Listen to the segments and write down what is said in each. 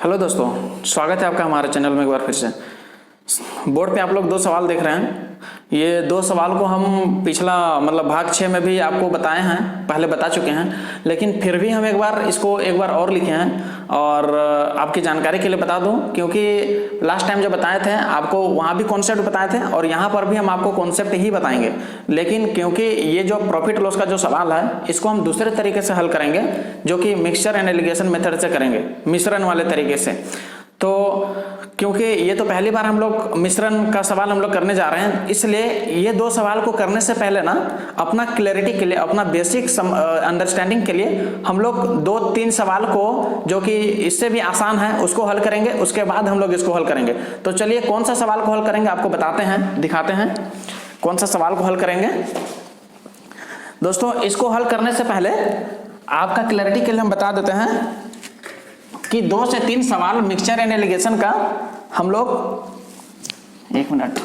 Hello दोस्तों, स्वागत है आपका हमारे चैनल में एक बार फिर से। बोर्ड पे आप लोग दो सवाल देख रहे हैं। ये दो सवाल को हम पिछला भाग 6 में भी आपको बताए हैं, पहले बता चुके हैं, लेकिन फिर भी हम इसको एक बार और लिखे हैं। और आपकी जानकारी के लिए बता दूं, क्योंकि लास्ट टाइम जब बताए थे आपको वहाँ भी कॉन्सेप्ट बताए थे और यहाँ पर भी हम आपको कॉन्सेप्ट ही बताएंगे। लेकिन क्योंकि ये जो प्रॉफिट लॉस का जो सवाल है इसको हम दूसरे तरीके से हल करेंगे, जो कि मिक्सचर एंड एलिगेशन मेथड से करेंगे, मिश्रण वाले तरीके से। तो क्योंकि ये तो पहली बार हम लोग मिश्रण का सवाल हम लोग करने जा रहे हैं, इसलिए ये दो सवाल को करने से पहले ना अपना क्लैरिटी के लिए, अपना बेसिक अंडरस्टैंडिंग के लिए हम लोग 2-3 सवाल को जो कि इससे भी आसान है उसको हल करेंगे, उसके बाद हम लोग इसको हल करेंगे। तो चलिए कौन सा सवाल को हल करेंगे आपको बताते हैं, दिखाते हैं कौन सा सवाल को हल करेंगे। दोस्तों, इसको हल करने से पहले आपका क्लैरिटी के लिए हम बता देते हैं कि 2 से 3 सवाल मिक्सचर एंड एलिगेशन का हम लोग, एक मिनट,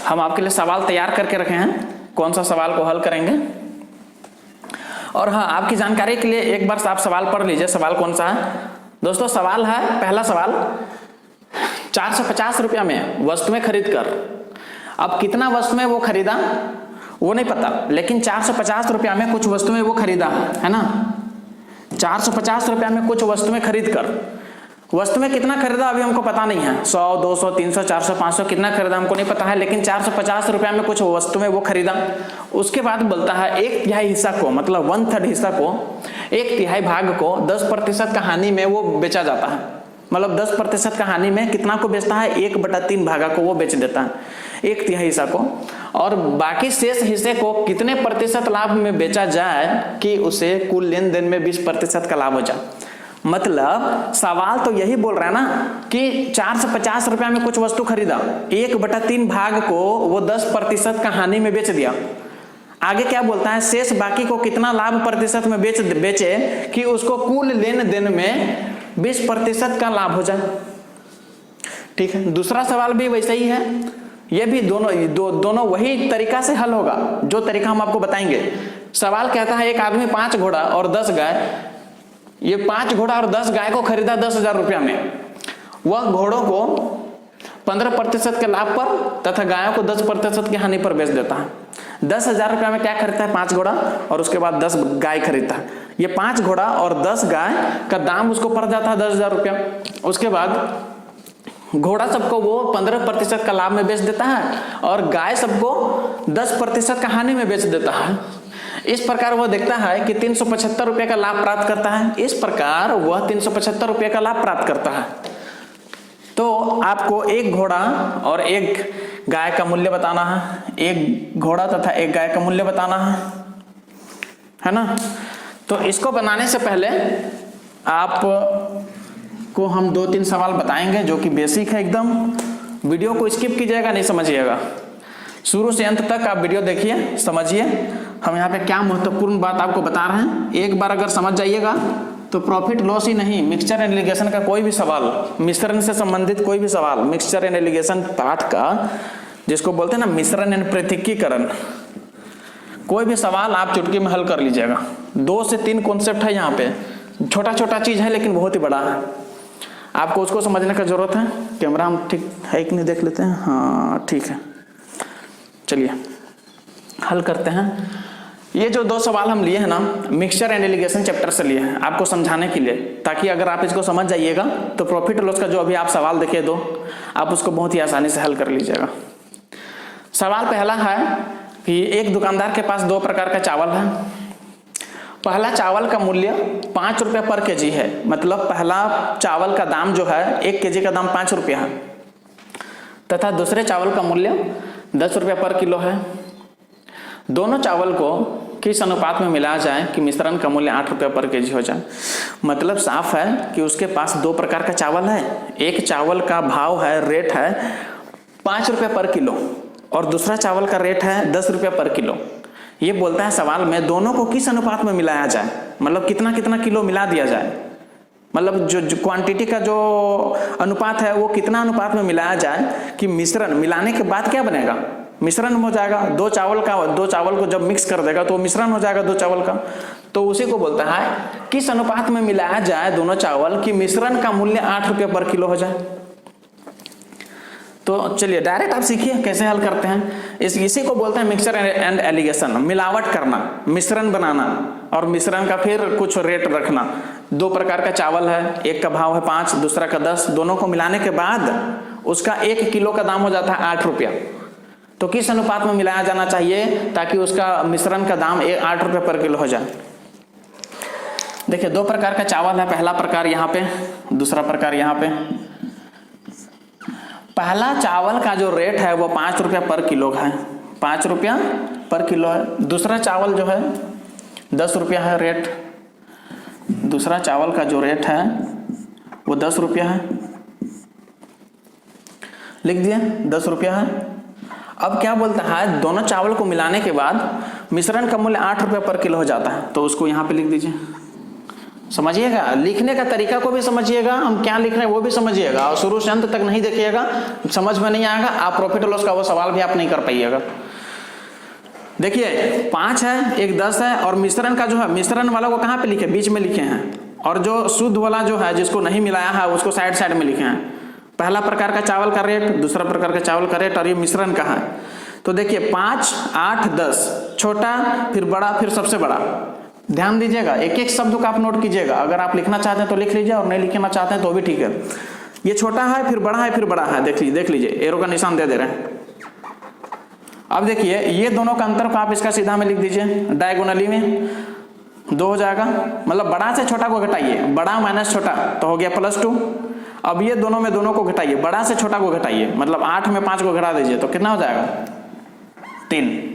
हम आपके लिए सवाल तैयार करके रखे हैं, कौन सा सवाल को हल करेंगे। और हाँ, आपकी जानकारी के लिए एक बार आप सवाल पढ़ लीजिए। सवाल कौन सा है दोस्तों? सवाल है, पहला सवाल, 450 रुपया में वस्तुएं खरीद कर, अब कितना वस्तुएं वो खरीदा वो नहीं पता, लेकिन 450 रुपया में कुछ वस्तुएं वो खरीदा है ना। 450 रुपया में कुछ वस्तुएं खरीद कर, वस्तुएं कितना खरीदा अभी हमको पता नहीं है, 100, 200, 300, 400, 500 कितना खरीदा हमको नहीं पता है, लेकिन 450 रुपया में कुछ वस्तुएं वो खरीदा। उसके बाद बोलता है 1/3 हिस्सा को, मतलब 1/3 हिस्सा को, 1/3 भाग को 10% का हानि में वो बेचा जाता है। मतलब 10% का हानि में कितना को बेचता है? 1/3 भागा को वो बेच देता है, 1/3 हिस्सा को। और बाकी शेष हिस्से को कितने प्रतिशत लाभ में बेचा जाए कि उसे कुल लेन देन में 20% का लाभ हो जाए। मतलब सवाल तो यही बोल रहा है ना कि 450 रुपया में कुछ वस्तु खरीदा, 1/3 भाग को वो 10% का हानि में बेच दिया। आगे क्या बोलता है? शेष बाकी को कितना लाभ प्रतिशत में बेचे कि उसको कुल लेन देन में 20% का लाभ हो जाए। ठीक है, दूसरा सवाल भी वैसे ही है। ये भी दोनों वही तरीका से हल होगा जो तरीका हम आपको बताएंगे। सवाल कहता है एक आदमी 5 घोड़ा और 10 गाय, ये 5 घोड़ा और 10 गाय को खरीदा 10,000 रुपया में। वह घोड़ों को 15% के लाभ पर तथा गायों को 10% की हानि पर बेच देता है। 10,000 रुपया में क्या खरीदता है? 5 घोड़ा और उसके बाद 10 गाय खरीदता है। ये 5 घोड़ा और 10 गाय का दाम उसको पड़ जाता है 10,000 रुपया। उसके बाद घोड़ा सबको वो 15% का लाभ में बेच देता है और गाय सबको 10% का हानि में बेच देता है। इस प्रकार वह देखता है कि 375 रुपये का लाभ प्राप्त करता है। इस प्रकार वह 375 रुपये का लाभ प्राप्त करता है। तो आपको एक घोड़ा और एक गाय का मूल्य बताना है, एक घोड़ा तथा एक गाय का मूल्य बताना है ना। तो इसको बनाने से पहले आप को हम 2-3 सवाल बताएंगे जो कि बेसिक है एकदम। वीडियो को स्किप कीजिएगा, नहीं समझिएगा, शुरू से अंत तक आप वीडियो देखिए, समझिए हम यहाँ पे क्या महत्वपूर्ण बात आपको बता रहे हैं। एक बार अगर समझ जाइएगा तो प्रॉफिट लॉस ही नहीं, मिक्सचर एंड एलिगेशन का कोई भी सवाल, मिश्रण से संबंधित कोई भी सवाल, मिक्सचर एंड एलिगेशन पाठ का, जिसको बोलते हैं ना मिश्रण एंड पृथकीकरण, कोई भी सवाल आप चुटकी में हल कर लीजिएगा। 2 से 3 कॉन्सेप्ट है यहाँ पे, छोटा छोटा चीज है लेकिन बहुत ही बड़ा है। आपको उसको समझने का जरूरत है। कैमरा हम ठीक है कि नहीं देख लेते हैं? हाँ ठीक है, चलिए हल करते हैं। ये जो 2 सवाल हम लिए हैं ना, मिक्सचर एंड एलिगेशन चैप्टर से लिए हैं आपको समझाने के लिए, ताकि अगर आप इसको समझ जाइएगा तो प्रॉफिट लॉस का जो अभी आप सवाल देखिए 2, आप उसको बहुत ही आसानी से हल कर लीजिएगा। सवाल पहला है कि एक दुकानदार के पास 2 प्रकार का चावल है। पहला चावल का मूल्य 5 रुपये पर केजी है, मतलब पहला चावल का दाम जो है 1 केजी का दाम 5 रुपया है, तथा दूसरे चावल का मूल्य 10 रुपये पर किलो है। दोनों चावल को किस अनुपात में मिलाया जाए कि मिश्रण का मूल्य 8 रुपये पर केजी हो जाए। मतलब साफ है कि उसके पास 2 प्रकार का चावल है। एक चावल का भाव है, रेट है 5 रुपये पर किलो और दूसरा चावल का रेट है 10 रुपये पर किलो। ये बोलता है सवाल में दोनों को किस अनुपात में मिलाया जाए, मतलब कितना कितना किलो मिला दिया जाए, मतलब जो क्वांटिटी का जो अनुपात है वो कितना अनुपात में मिलाया जाए कि मिश्रण मिलाने के बाद क्या बनेगा, मिश्रण हो जाएगा। 2 चावल को जब मिक्स कर देगा तो मिश्रण हो जाएगा 2 चावल का। तो उसी को बोलता है किस अनुपात में मिलाया जाए दोनों चावल कि मिश्रण का मूल्य 8 रुपये पर किलो हो जाए। तो चलिए डायरेक्ट आप सीखिए कैसे हल करते हैं। इसी को बोलते हैं मिक्सचर एंड एलिगेशन, मिलावट करना, मिश्रण बनाना और मिश्रण का फिर कुछ रेट रखना। दो प्रकार का चावल है, एक का भाव है 5, दूसरा का 10, दोनों को मिलाने के बाद उसका 1 किलो का दाम हो जाता है 8 रुपया। तो किस अनुपात में मिलाया जाना चाहिए ताकि उसका मिश्रण का दाम 8 रुपये पर किलो हो जाए। देखिए 2 प्रकार का चावल है, पहला प्रकार यहाँ पे, दूसरा प्रकार यहाँ पे। पहला चावल का जो रेट है वो 5 रुपया पर किलो है, 5 रुपया पर किलो है। दूसरा चावल जो है 10 रुपया है रेट, दूसरा चावल का जो रेट है वो 10 रुपया है, लिख दिया 10 रुपया है। अब क्या बोलता है, दोनों चावल को मिलाने के बाद मिश्रण का मूल्य 8 रुपये पर किलो हो जाता है। तो उसको यहाँ पे लिख दीजिए। समझिएगा, लिखने का तरीका को भी समझिएगा, हम क्या लिख रहे हैं वो भी समझिएगा, और शुरू से अंत तक नहीं देखिएगा, समझ में नहीं आएगा, आप प्रॉफिट लॉस का वो सवाल भी आप नहीं कर पाइएगा। देखिए 5 है, एक 10 है, और मिश्रण का जो है, मिश्रण वाला को कहाँ पे लिखे, बीच में लिखे हैं, और जो शुद्ध वाला जो है जिसको नहीं मिलाया है उसको साइड साइड में लिखे हैं। पहला प्रकार का चावल का रेट, दूसरा प्रकार का चावल का रेट, और ये मिश्रण का है। तो देखिए 5, 8, 10, छोटा फिर बड़ा फिर सबसे बड़ा। ध्यान दीजिएगा, एक एक शब्द को आप नोट कीजिएगा, अगर आप लिखना चाहते हैं तो लिख लीजिए और नहीं लिखना चाहते हैं तो भी ठीक है। ये छोटा है फिर बड़ा है फिर बड़ा है, देख लीजिए एरो का निशान दे रहे हैं। अब देखिए ये दोनों का अंतर को आप इसका सीधा में लिख दीजिए, डायगोनली में 2 हो जाएगा, मतलब बड़ा से छोटा को घटाइए, बड़ा माइनस छोटा तो हो गया +2। अब ये दोनों में दोनों को घटाइए, बड़ा से छोटा को घटाइए, मतलब 8 में 5 को घटा दीजिए तो कितना हो जाएगा 3।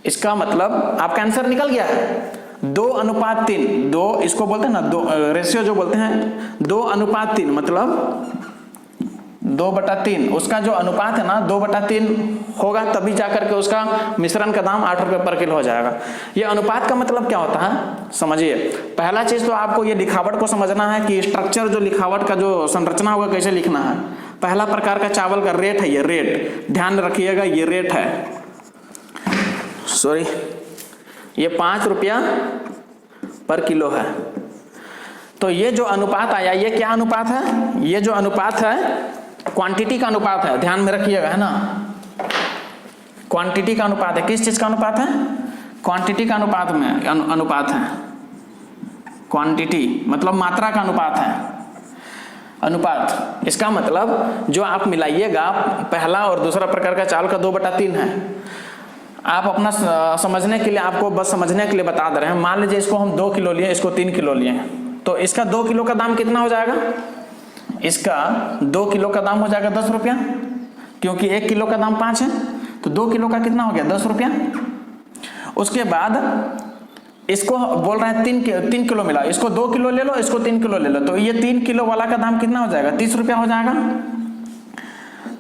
इसका मतलब आपका आंसर निकल गया है 2:3। 2 इसको बोलते हैं ना, 2 रेशियो जो बोलते हैं 2:3, मतलब 2/3। उसका जो अनुपात है ना 2/3 होगा, तभी जाकर के उसका मिश्रण का दाम 8 रुपये पर किलो हो जाएगा। ये अनुपात का मतलब क्या होता है समझिए। पहला चीज तो आपको ये लिखावट को समझना है कि स्ट्रक्चर, जो लिखावट का जो संरचना होगा कैसे लिखना है। पहला प्रकार का चावल का रेट है, ये रेट ध्यान रखिएगा, ये रेट है, सॉरी ये 5 रुपया पर किलो है। तो ये जो अनुपात आया ये क्या अनुपात है, ये जो अनुपात है क्वांटिटी का अनुपात है, ध्यान में रखिएगा, है ना। क्वांटिटी का अनुपात है, किस चीज का अनुपात है, क्वांटिटी का अनुपात में अनुपात है। क्वांटिटी मतलब मात्रा का अनुपात है, अनुपात। इसका मतलब जो आप मिलाइएगा, पहला और दूसरा प्रकार का चावल का 2/3 है। आप अपना समझने के लिए, आपको बस समझने के लिए बता दे रहे हैं। मान लीजिए इसको हम 2 किलो लिए, इसको 3 किलो लिए, तो इसका 2 किलो का दाम कितना हो जाएगा, इसका 2 किलो का दाम हो जाएगा 10 रुपया, क्योंकि 1 किलो का दाम 5 है, तो 2 किलो का कितना हो गया 10 रुपया। उसके बाद इसको बोल रहे हैं 3 किलो मिला, इसको 2 किलो ले लो, इसको 3 किलो ले लो, तो ये 3 किलो वाला का दाम कितना हो जाएगा 30 रुपया हो जाएगा,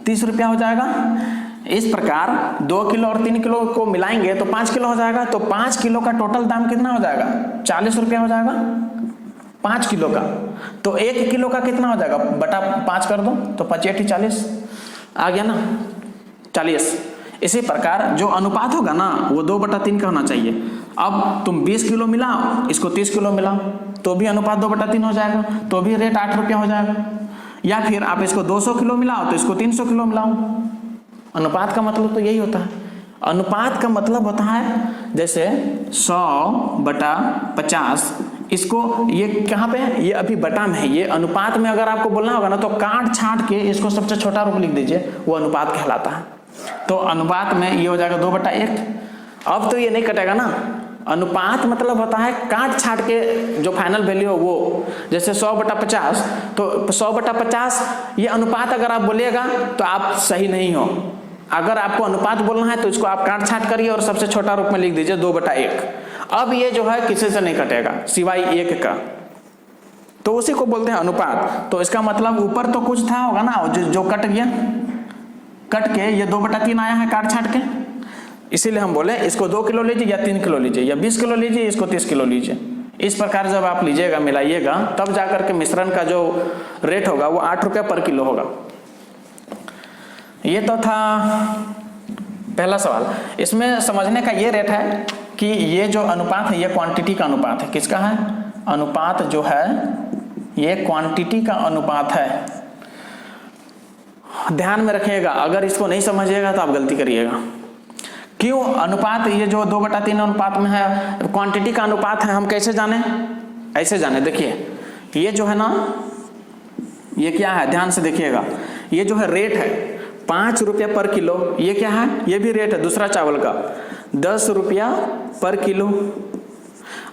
30 रुपया हो जाएगा। इस प्रकार 2 किलो और 3 किलो को मिलाएंगे तो 5 किलो हो जाएगा, तो 5 किलो का टोटल दाम कितना हो जाएगा 40 रुपया हो जाएगा 5 किलो का। तो 1 किलो का कितना हो जाएगा बटा 5 कर दो, तो 5 40 आ गया ना 40। इसी प्रकार जो अनुपात होगा ना वो 2/3 का होना चाहिए। अब तुम 20 किलो मिलाओ, इसको 30 किलो मिलाओ, तो भी अनुपात 2/3 हो जाएगा, तो भी रेट 8 रुपया हो जाएगा। या फिर आप इसको 200 किलो मिलाओ तो इसको 300 किलो मिलाओ। अनुपात का मतलब तो यही होता है। अनुपात का मतलब होता है जैसे 100/50, इसको ये कहाँ पे है, ये अभी बटा में है। ये अनुपात में अगर आपको बोलना होगा ना तो काट छाट के इसको सबसे छोटा रूप लिख दीजिए, वो अनुपात कहलाता है। तो अनुपात में ये हो जाएगा 2/1। अब तो ये नहीं कटेगा ना, अनुपात मतलब होता है काट छाट के जो फाइनल वैल्यू हो वो। जैसे 100/50, तो 100/50 ये अनुपात अगर आप बोलिएगा तो आप सही नहीं हो। अगर आपको अनुपात बोलना है तो इसको आप काट छाट करिए और सबसे छोटा रूप में लिख दीजिए 2/1। अब ये जो है किसी से नहीं कटेगा सिवाय 1 का, तो उसी को बोलते हैं अनुपात। तो इसका मतलब ऊपर तो कुछ था होगा ना जो कट गया, कट के ये 2/3 आया है काट छाट के, इसीलिए हम बोले इसको 2 किलो लीजिए या 3 किलो लीजिए या 20 किलो लीजिए, इसको 30 किलो लीजिए। इस प्रकार जब आप लीजिएगा मिलाइएगा तब जाकर के मिश्रण का जो रेट होगा वो 8 रुपया पर किलो होगा। ये तो था पहला सवाल। इसमें समझने का ये रेट है कि ये जो अनुपात है ये क्वांटिटी का अनुपात है। किसका है? अनुपात जो है ये क्वांटिटी का अनुपात है। ध्यान में रखिएगा, अगर इसको नहीं समझिएगा तो आप गलती करिएगा। क्यों अनुपात? ये जो 2/3 अनुपात में है, क्वांटिटी का अनुपात है। हम कैसे जाने? ऐसे जाने, देखिए ये जो है ना, ये क्या है? ध्यान से देखिएगा, ये जो है रेट है 5 रुपया पर किलो। ये क्या है? ये भी रेट है दूसरा चावल का 10 रुपया पर किलो।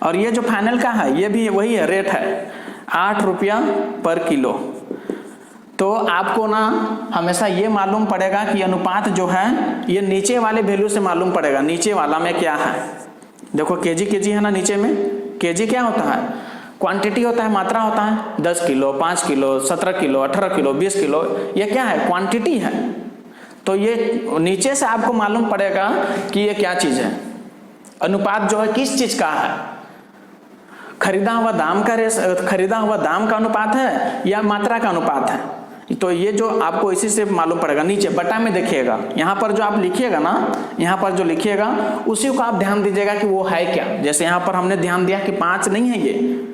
और ये जो फाइनल का है ये भी वही है, रेट है 8 रुपया पर किलो। तो आपको ना हमेशा ये मालूम पड़ेगा कि अनुपात जो है ये नीचे वाले वैल्यू से मालूम पड़ेगा। नीचे वाला में क्या है? देखो केजी है ना, नीचे में केजी क्या होता है? क्वांटिटी होता है, मात्रा होता है। 10 kilo, 5 kilo, 17 kilo, 18 kilo, 20 kilo, ये क्या है? क्वांटिटी है। तो ये नीचे से आपको मालूम पड़ेगा कि ये क्या चीज है। अनुपात जो है किस चीज का है? खरीदा हुआ दाम का अनुपात है या मात्रा का अनुपात है? तो ये जो आपको इसी से मालूम पड़ेगा। नीचे बटा में देखिएगा, यहाँ पर जो आप लिखिएगा ना, यहाँ पर जो लिखिएगा उसी को आप ध्यान दीजिएगा कि वो है क्या। जैसे यहाँ पर हमने ध्यान दिया कि 5 नहीं है,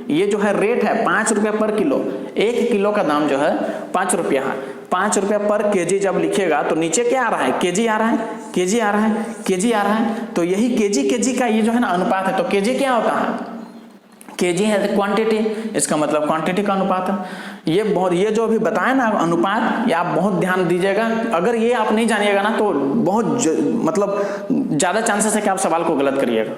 ये जो है रेट है 5 रुपया पर किलो। 1 किलो का दाम जो है 5 रुपया है। 5 रुपया पर केजी जब लिखिएगा तो नीचे क्या आ रहा है? केजी आ रहा है, केजी आ रहा है, केजी आ रहा है। तो यही केजी का ये जो है ना अनुपात है। तो केजी क्या होता है? केजी है क्वांटिटी, इसका मतलब क्वांटिटी का अनुपात है। ये जो अभी बताया ना अनुपात, ये आप बहुत ध्यान दीजिएगा। अगर ये आप नहीं जानिएगा ना तो बहुत मतलब ज्यादा चांसेस है कि आप सवाल को गलत करिएगा।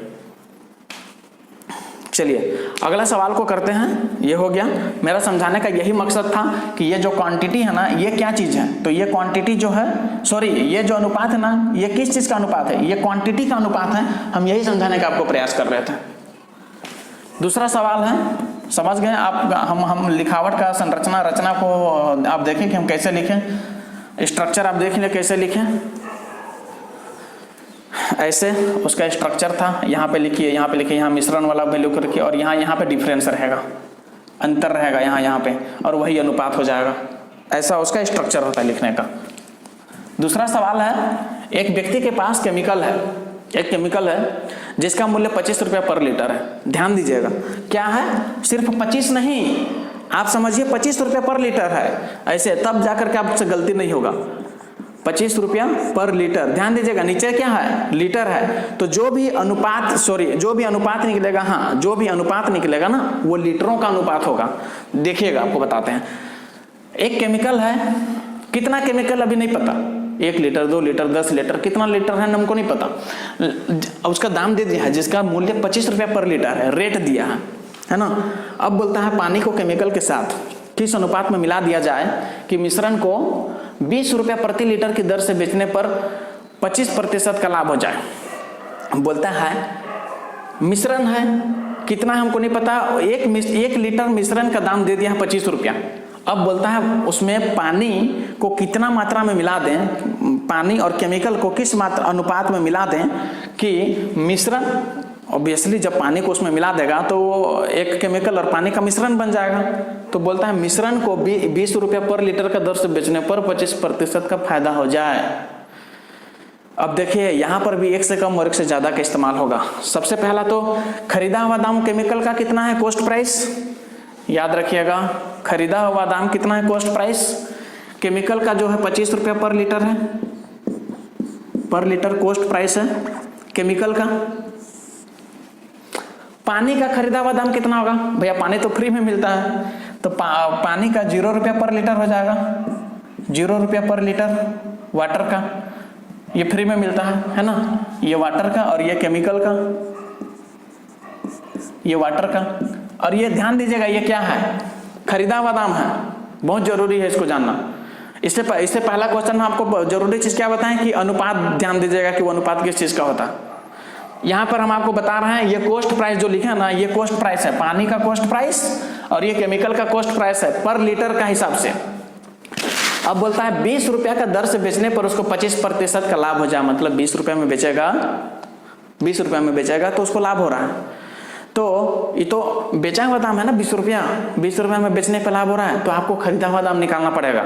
चलिए अगला सवाल को करते हैं। ये हो गया, मेरा समझाने का यही मकसद था कि ये जो क्वांटिटी है ना ये क्या चीज है। तो ये क्वांटिटी जो है, सॉरी ये जो अनुपात है ना ये किस चीज का अनुपात है? ये क्वांटिटी का अनुपात है। हम यही समझाने का आपको प्रयास कर रहे थे। दूसरा सवाल है, समझ गए आप? हम लिखावट का रचना को आप देखें कि हम कैसे लिखें। स्ट्रक्चर आप देख लें कैसे लिखें। ऐसे उसका स्ट्रक्चर था, यहाँ पे लिखिए, यहाँ पे लिखिए, यहाँ मिश्रण वाला वैल्यू करके, और यहाँ पे डिफरेंस रहेगा, अंतर रहेगा यहाँ पे, और वही अनुपात हो जाएगा। ऐसा उसका स्ट्रक्चर होता है लिखने का। दूसरा सवाल है, एक व्यक्ति के पास एक केमिकल है जिसका मूल्य 25 रुपया पर लीटर है। ध्यान दीजिएगा, क्या है? सिर्फ 25 नहीं, आप समझिए 25 रुपया पर लीटर है। ऐसे तब जाकर के आपसे गलती नहीं होगा। 25 रुपया पर लीटर, ध्यान दीजिएगा, नीचे क्या है? लीटर है। तो जो भी अनुपात निकलेगा, हाँ जो भी अनुपात निकलेगा ना वो लीटरों का अनुपात होगा। देखिएगा आपको बताते हैं। एक केमिकल है, कितना केमिकल अभी नहीं पता, 1 लीटर, 2 लीटर, 10 लीटर, कितना लीटर है हमको नहीं पता। उसका दाम दे दिया है जिसका मूल्य 25 रुपया पर लीटर है, रेट दिया है ना। अब बोलता है पानी को केमिकल के साथ किस अनुपात में मिला दिया जाए कि मिश्रण को 20 रुपया प्रति लीटर की दर से बेचने पर 25% का लाभ हो जाए। बोलता है मिश्रण है, कितना हमको नहीं पता, 1 लीटर मिश्रण का दाम दे दिया है 25 रुपया। अब बोलता है उसमें पानी को कितना मात्रा में मिला दें, पानी और केमिकल को किस अनुपात में मिला दें कि मिश्रण, ऑब्वियसली जब पानी को उसमें मिला देगा तो एक केमिकल और पानी का मिश्रण बन जाएगा। तो बोलता है मिश्रण को 20 रुपया पर लीटर का दर से बेचने पर 25% का फायदा हो जाए। अब देखिए यहाँ पर भी 1 से कम और 1 से ज्यादा का इस्तेमाल होगा। सबसे पहला तो खरीदा हुआ दाम केमिकल का कितना है? कॉस्ट प्राइस, याद रखिएगा, खरीदा हुआ दाम कितना है? Cost price. केमिकल का जो है 25 रुपया पर लीटर है, पर लीटर कॉस्ट प्राइस है केमिकल का। पानी का खरीदा हुआ दाम कितना होगा? भैया पानी तो फ्री में मिलता है, तो पानी का 0 रुपया पर लीटर हो जाएगा, 0 रुपया पर लीटर। वाटर का ये फ्री में मिलता है ना, ये वाटर का, और ये केमिकल का, ये वाटर का। और ये ध्यान दीजिएगा ये क्या है? खरीदा हुआ दाम है, बहुत जरूरी है इसको जानना। इससे पहला क्वेश्चन में आपको जरूरी चीज क्या बताएं कि अनुपात, ध्यान दीजिएगा कि वो अनुपात किस चीज का होता है। यहाँ पर हम आपको बता रहे हैं ये कॉस्ट प्राइस जो लिखा है ना, ये कॉस्ट प्राइस है, पानी का कॉस्ट प्राइस, और ये केमिकल का कॉस्ट प्राइस है पर लीटर का हिसाब से। अब बोलता है 20 रुपया का दर से बेचने पर उसको 25% का लाभ हो जाए, मतलब 20 रुपया में बेचेगा, 20 रुपया में बेचेगा तो उसको लाभ हो रहा है। तो ये तो बेचा हुआ दाम है ना 20 रुपया, 20 रुपया में बेचने पर लाभ हो रहा है, तो आपको खरीदा हुआ दाम निकालना पड़ेगा,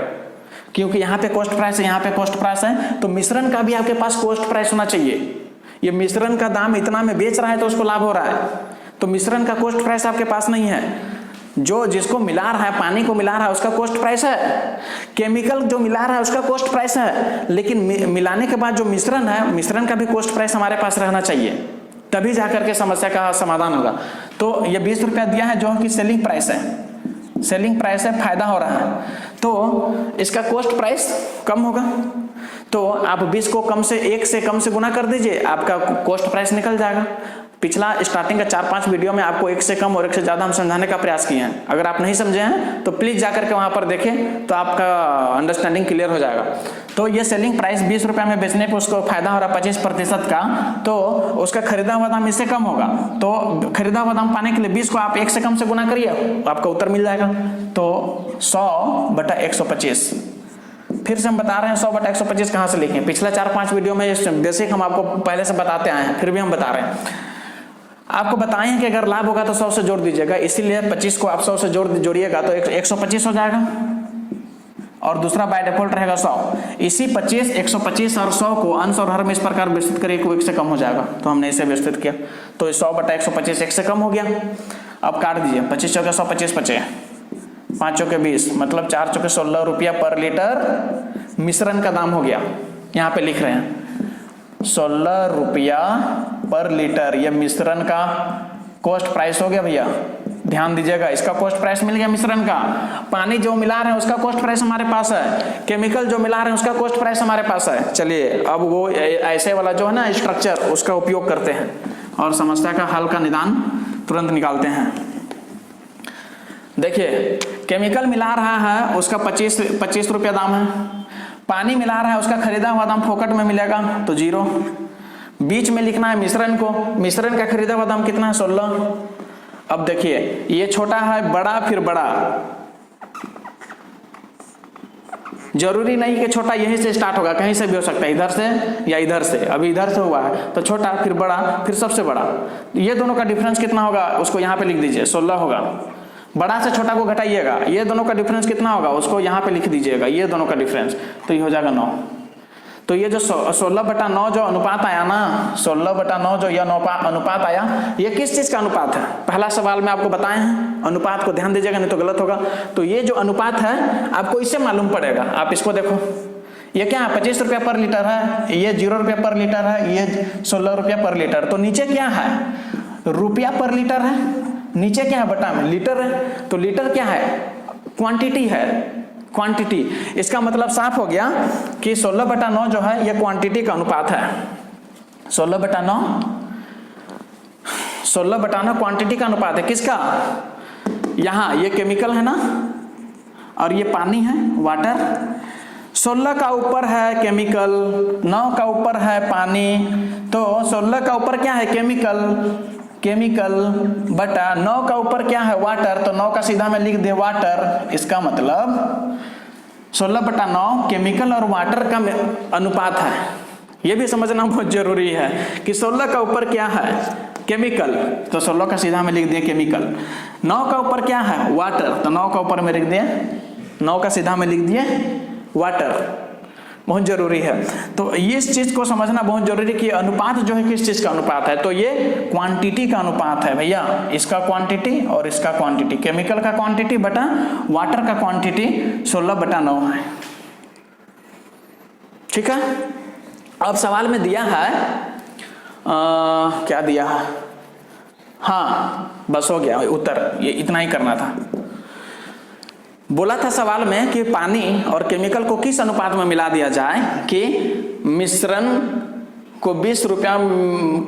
क्योंकि यहाँ पे कॉस्ट प्राइस है, यहाँ पे कॉस्ट प्राइस है, तो मिश्रण का भी आपके पास कॉस्ट प्राइस होना चाहिए। ये मिश्रण का दाम इतना में बेच रहा है तो उसको लाभ हो रहा है, तो मिश्रण का कॉस्ट प्राइस आपके पास नहीं है। जो जिसको मिला रहा है, पानी को मिला रहा है, उसका कॉस्ट प्राइस है। केमिकल जो मिला रहा है उसका कॉस्ट प्राइस है, लेकिन मिलाने के बाद जो मिश्रण है, मिश्रण का भी कॉस्ट प्राइस हमारे पास रहना चाहिए, तभी जाकर के समस्या का समाधान होगा। तो ये 20 रुपया दिया है जो कि सेलिंग प्राइस है, सेलिंग प्राइस है, फायदा हो रहा है, तो इसका कॉस्ट प्राइस कम होगा। तो आप 20 को कम से 1 से कम से गुना कर दीजिए, आपका कॉस्ट प्राइस निकल जाएगा। पिछला स्टार्टिंग का 4-5 वीडियो में आपको 1 से कम और 1 से ज्यादा हम समझाने का प्रयास किए हैं। अगर आप नहीं समझे हैं तो प्लीज जाकर के वहां पर देखें, तो आपका अंडरस्टैंडिंग क्लियर हो जाएगा। तो ये सेलिंग प्राइस 20 रुपया में बेचने पर उसको फायदा हो रहा 25% का, तो उसका खरीदा हुआ दाम इससे कम होगा। तो खरीदा हुआ दाम पाने के लिए 20 को आप 1 से कम से गुना करिए, आपका उत्तर मिल जाएगा। तो 100/125। फिर से हम बता रहे हैं 100/125 कहां से लिखें। पिछला 4-5 वीडियो में बेसिक हम आपको पहले से बताते आए हैं, फिर भी हम बता रहे हैं। आपको बताए हैं कि अगर लाभ होगा तो 100 से जोड़ दीजिएगा, इसीलिए 25 को आप 100 से जोड़िएगा तो 125 हो जाएगा, और दूसरा बाय डिफॉल्ट रहेगा 100। इसी 25, 125 और 100 को अंश और हर में इस प्रकार विस्तृत करिए कि 1 से कम हो जाएगा, तो हमने इसे विस्तृत किया। तो 100/125 1 से कम हो गया। अब काट दीजिए, 25 चौके 100, 25 बचे, 5 चौके 20, मतलब 4 चौके 16 रुपया पर लीटर मिश्रण का दाम हो गया। यहाँ पे लिख रहे हैं 16 रुपया पर लीटर, ये मिश्रण का कॉस्ट प्राइस हो गया भैया, ध्यान दीजिएगा। इसका कॉस्ट प्राइस मिल गया मिश्रण का। पानी जो मिला रहे हैं उसका कॉस्ट प्राइस हमारे पास है, केमिकल जो मिला रहे हैं उसका कॉस्ट प्राइस हमारे पास है। चलिए अब वो ऐसे वाला जो है ना स्ट्रक्चर, उसका उपयोग करते हैं और समस्या का हल का निदान तुरंत निकालते हैं। देखिए, केमिकल मिला रहा है उसका 25 रुपया दाम है, पानी मिला रहा है उसका खरीदा हुआ दाम फोकट में मिलेगा तो 0। बीच में लिखना है मिश्रण को, मिश्रण का खरीदा हुआ दाम कितना है 16। अब देखिए ये छोटा है, बड़ा, फिर बड़ा, जरूरी नहीं कि छोटा यहीं से स्टार्ट होगा, कहीं से भी हो सकता है, इधर से या इधर से। अभी इधर से हुआ है तो छोटा, फिर बड़ा, फिर सबसे बड़ा। ये दोनों का डिफरेंस कितना होगा उसको यहाँ पे लिख दीजिए, 16 होगा। बड़ा से छोटा को घटाइएगा, ये दोनों का डिफरेंस कितना होगा उसको यहाँ पे लिख दीजिएगा, ये दोनों का डिफरेंस, तो ये हो जाएगा 9। तो ये जो 16/9 जो अनुपात आया ना, 16/9 जो यह अनुपात आया, ये किस चीज का अनुपात है? पहला सवाल में आपको बताए हैं, अनुपात को ध्यान दीजिएगा नहीं तो गलत होगा। तो ये जो अनुपात है आपको इससे मालूम पड़ेगा। आप इसको देखो, ये क्या है 25 रुपया पर लीटर है, ये 0 रुपया पर लीटर है, ये 16 रुपया पर लीटर। तो नीचे क्या है? रुपया पर लीटर है, नीचे क्या है बटा में लीटर है। तो लीटर क्या है? क्वांटिटी है, क्वांटिटी। इसका मतलब साफ हो गया कि 16/9 जो है यह क्वांटिटी का अनुपात है। 16/9 क्वांटिटी का अनुपात है। किसका? यहां ये केमिकल है ना, और ये पानी है, वाटर। 16 का ऊपर है केमिकल, 9 का ऊपर है पानी। तो 16 का ऊपर क्या है? केमिकल बटा 9 का ऊपर क्या है? वाटर। तो 9 का सीधा में लिख दे वाटर। इसका मतलब 16/9 केमिकल और वाटर का अनुपात है। यह भी समझना बहुत जरूरी है कि 16 का ऊपर क्या है? केमिकल, तो 16 का सीधा में लिख दिए केमिकल। 9 का ऊपर क्या है? वाटर, तो 9 का ऊपर में लिख दिए, 9 का सीधा में लिख दिए वाटर। बहुत जरूरी है। तो ये इस चीज को समझना बहुत जरूरी कि अनुपात जो है किस चीज का अनुपात है। तो ये क्वांटिटी का अनुपात है भैया, इसका क्वांटिटी और इसका क्वांटिटी, केमिकल का क्वांटिटी बटा वाटर का क्वांटिटी 16/9 है। ठीक है। अब सवाल में दिया है क्या दिया है? हाँ बस हो गया उत्तर, ये इतना ही करना था। बोला था सवाल में कि पानी और केमिकल को किस अनुपात में मिला दिया जाए कि मिश्रण को 20 रुपया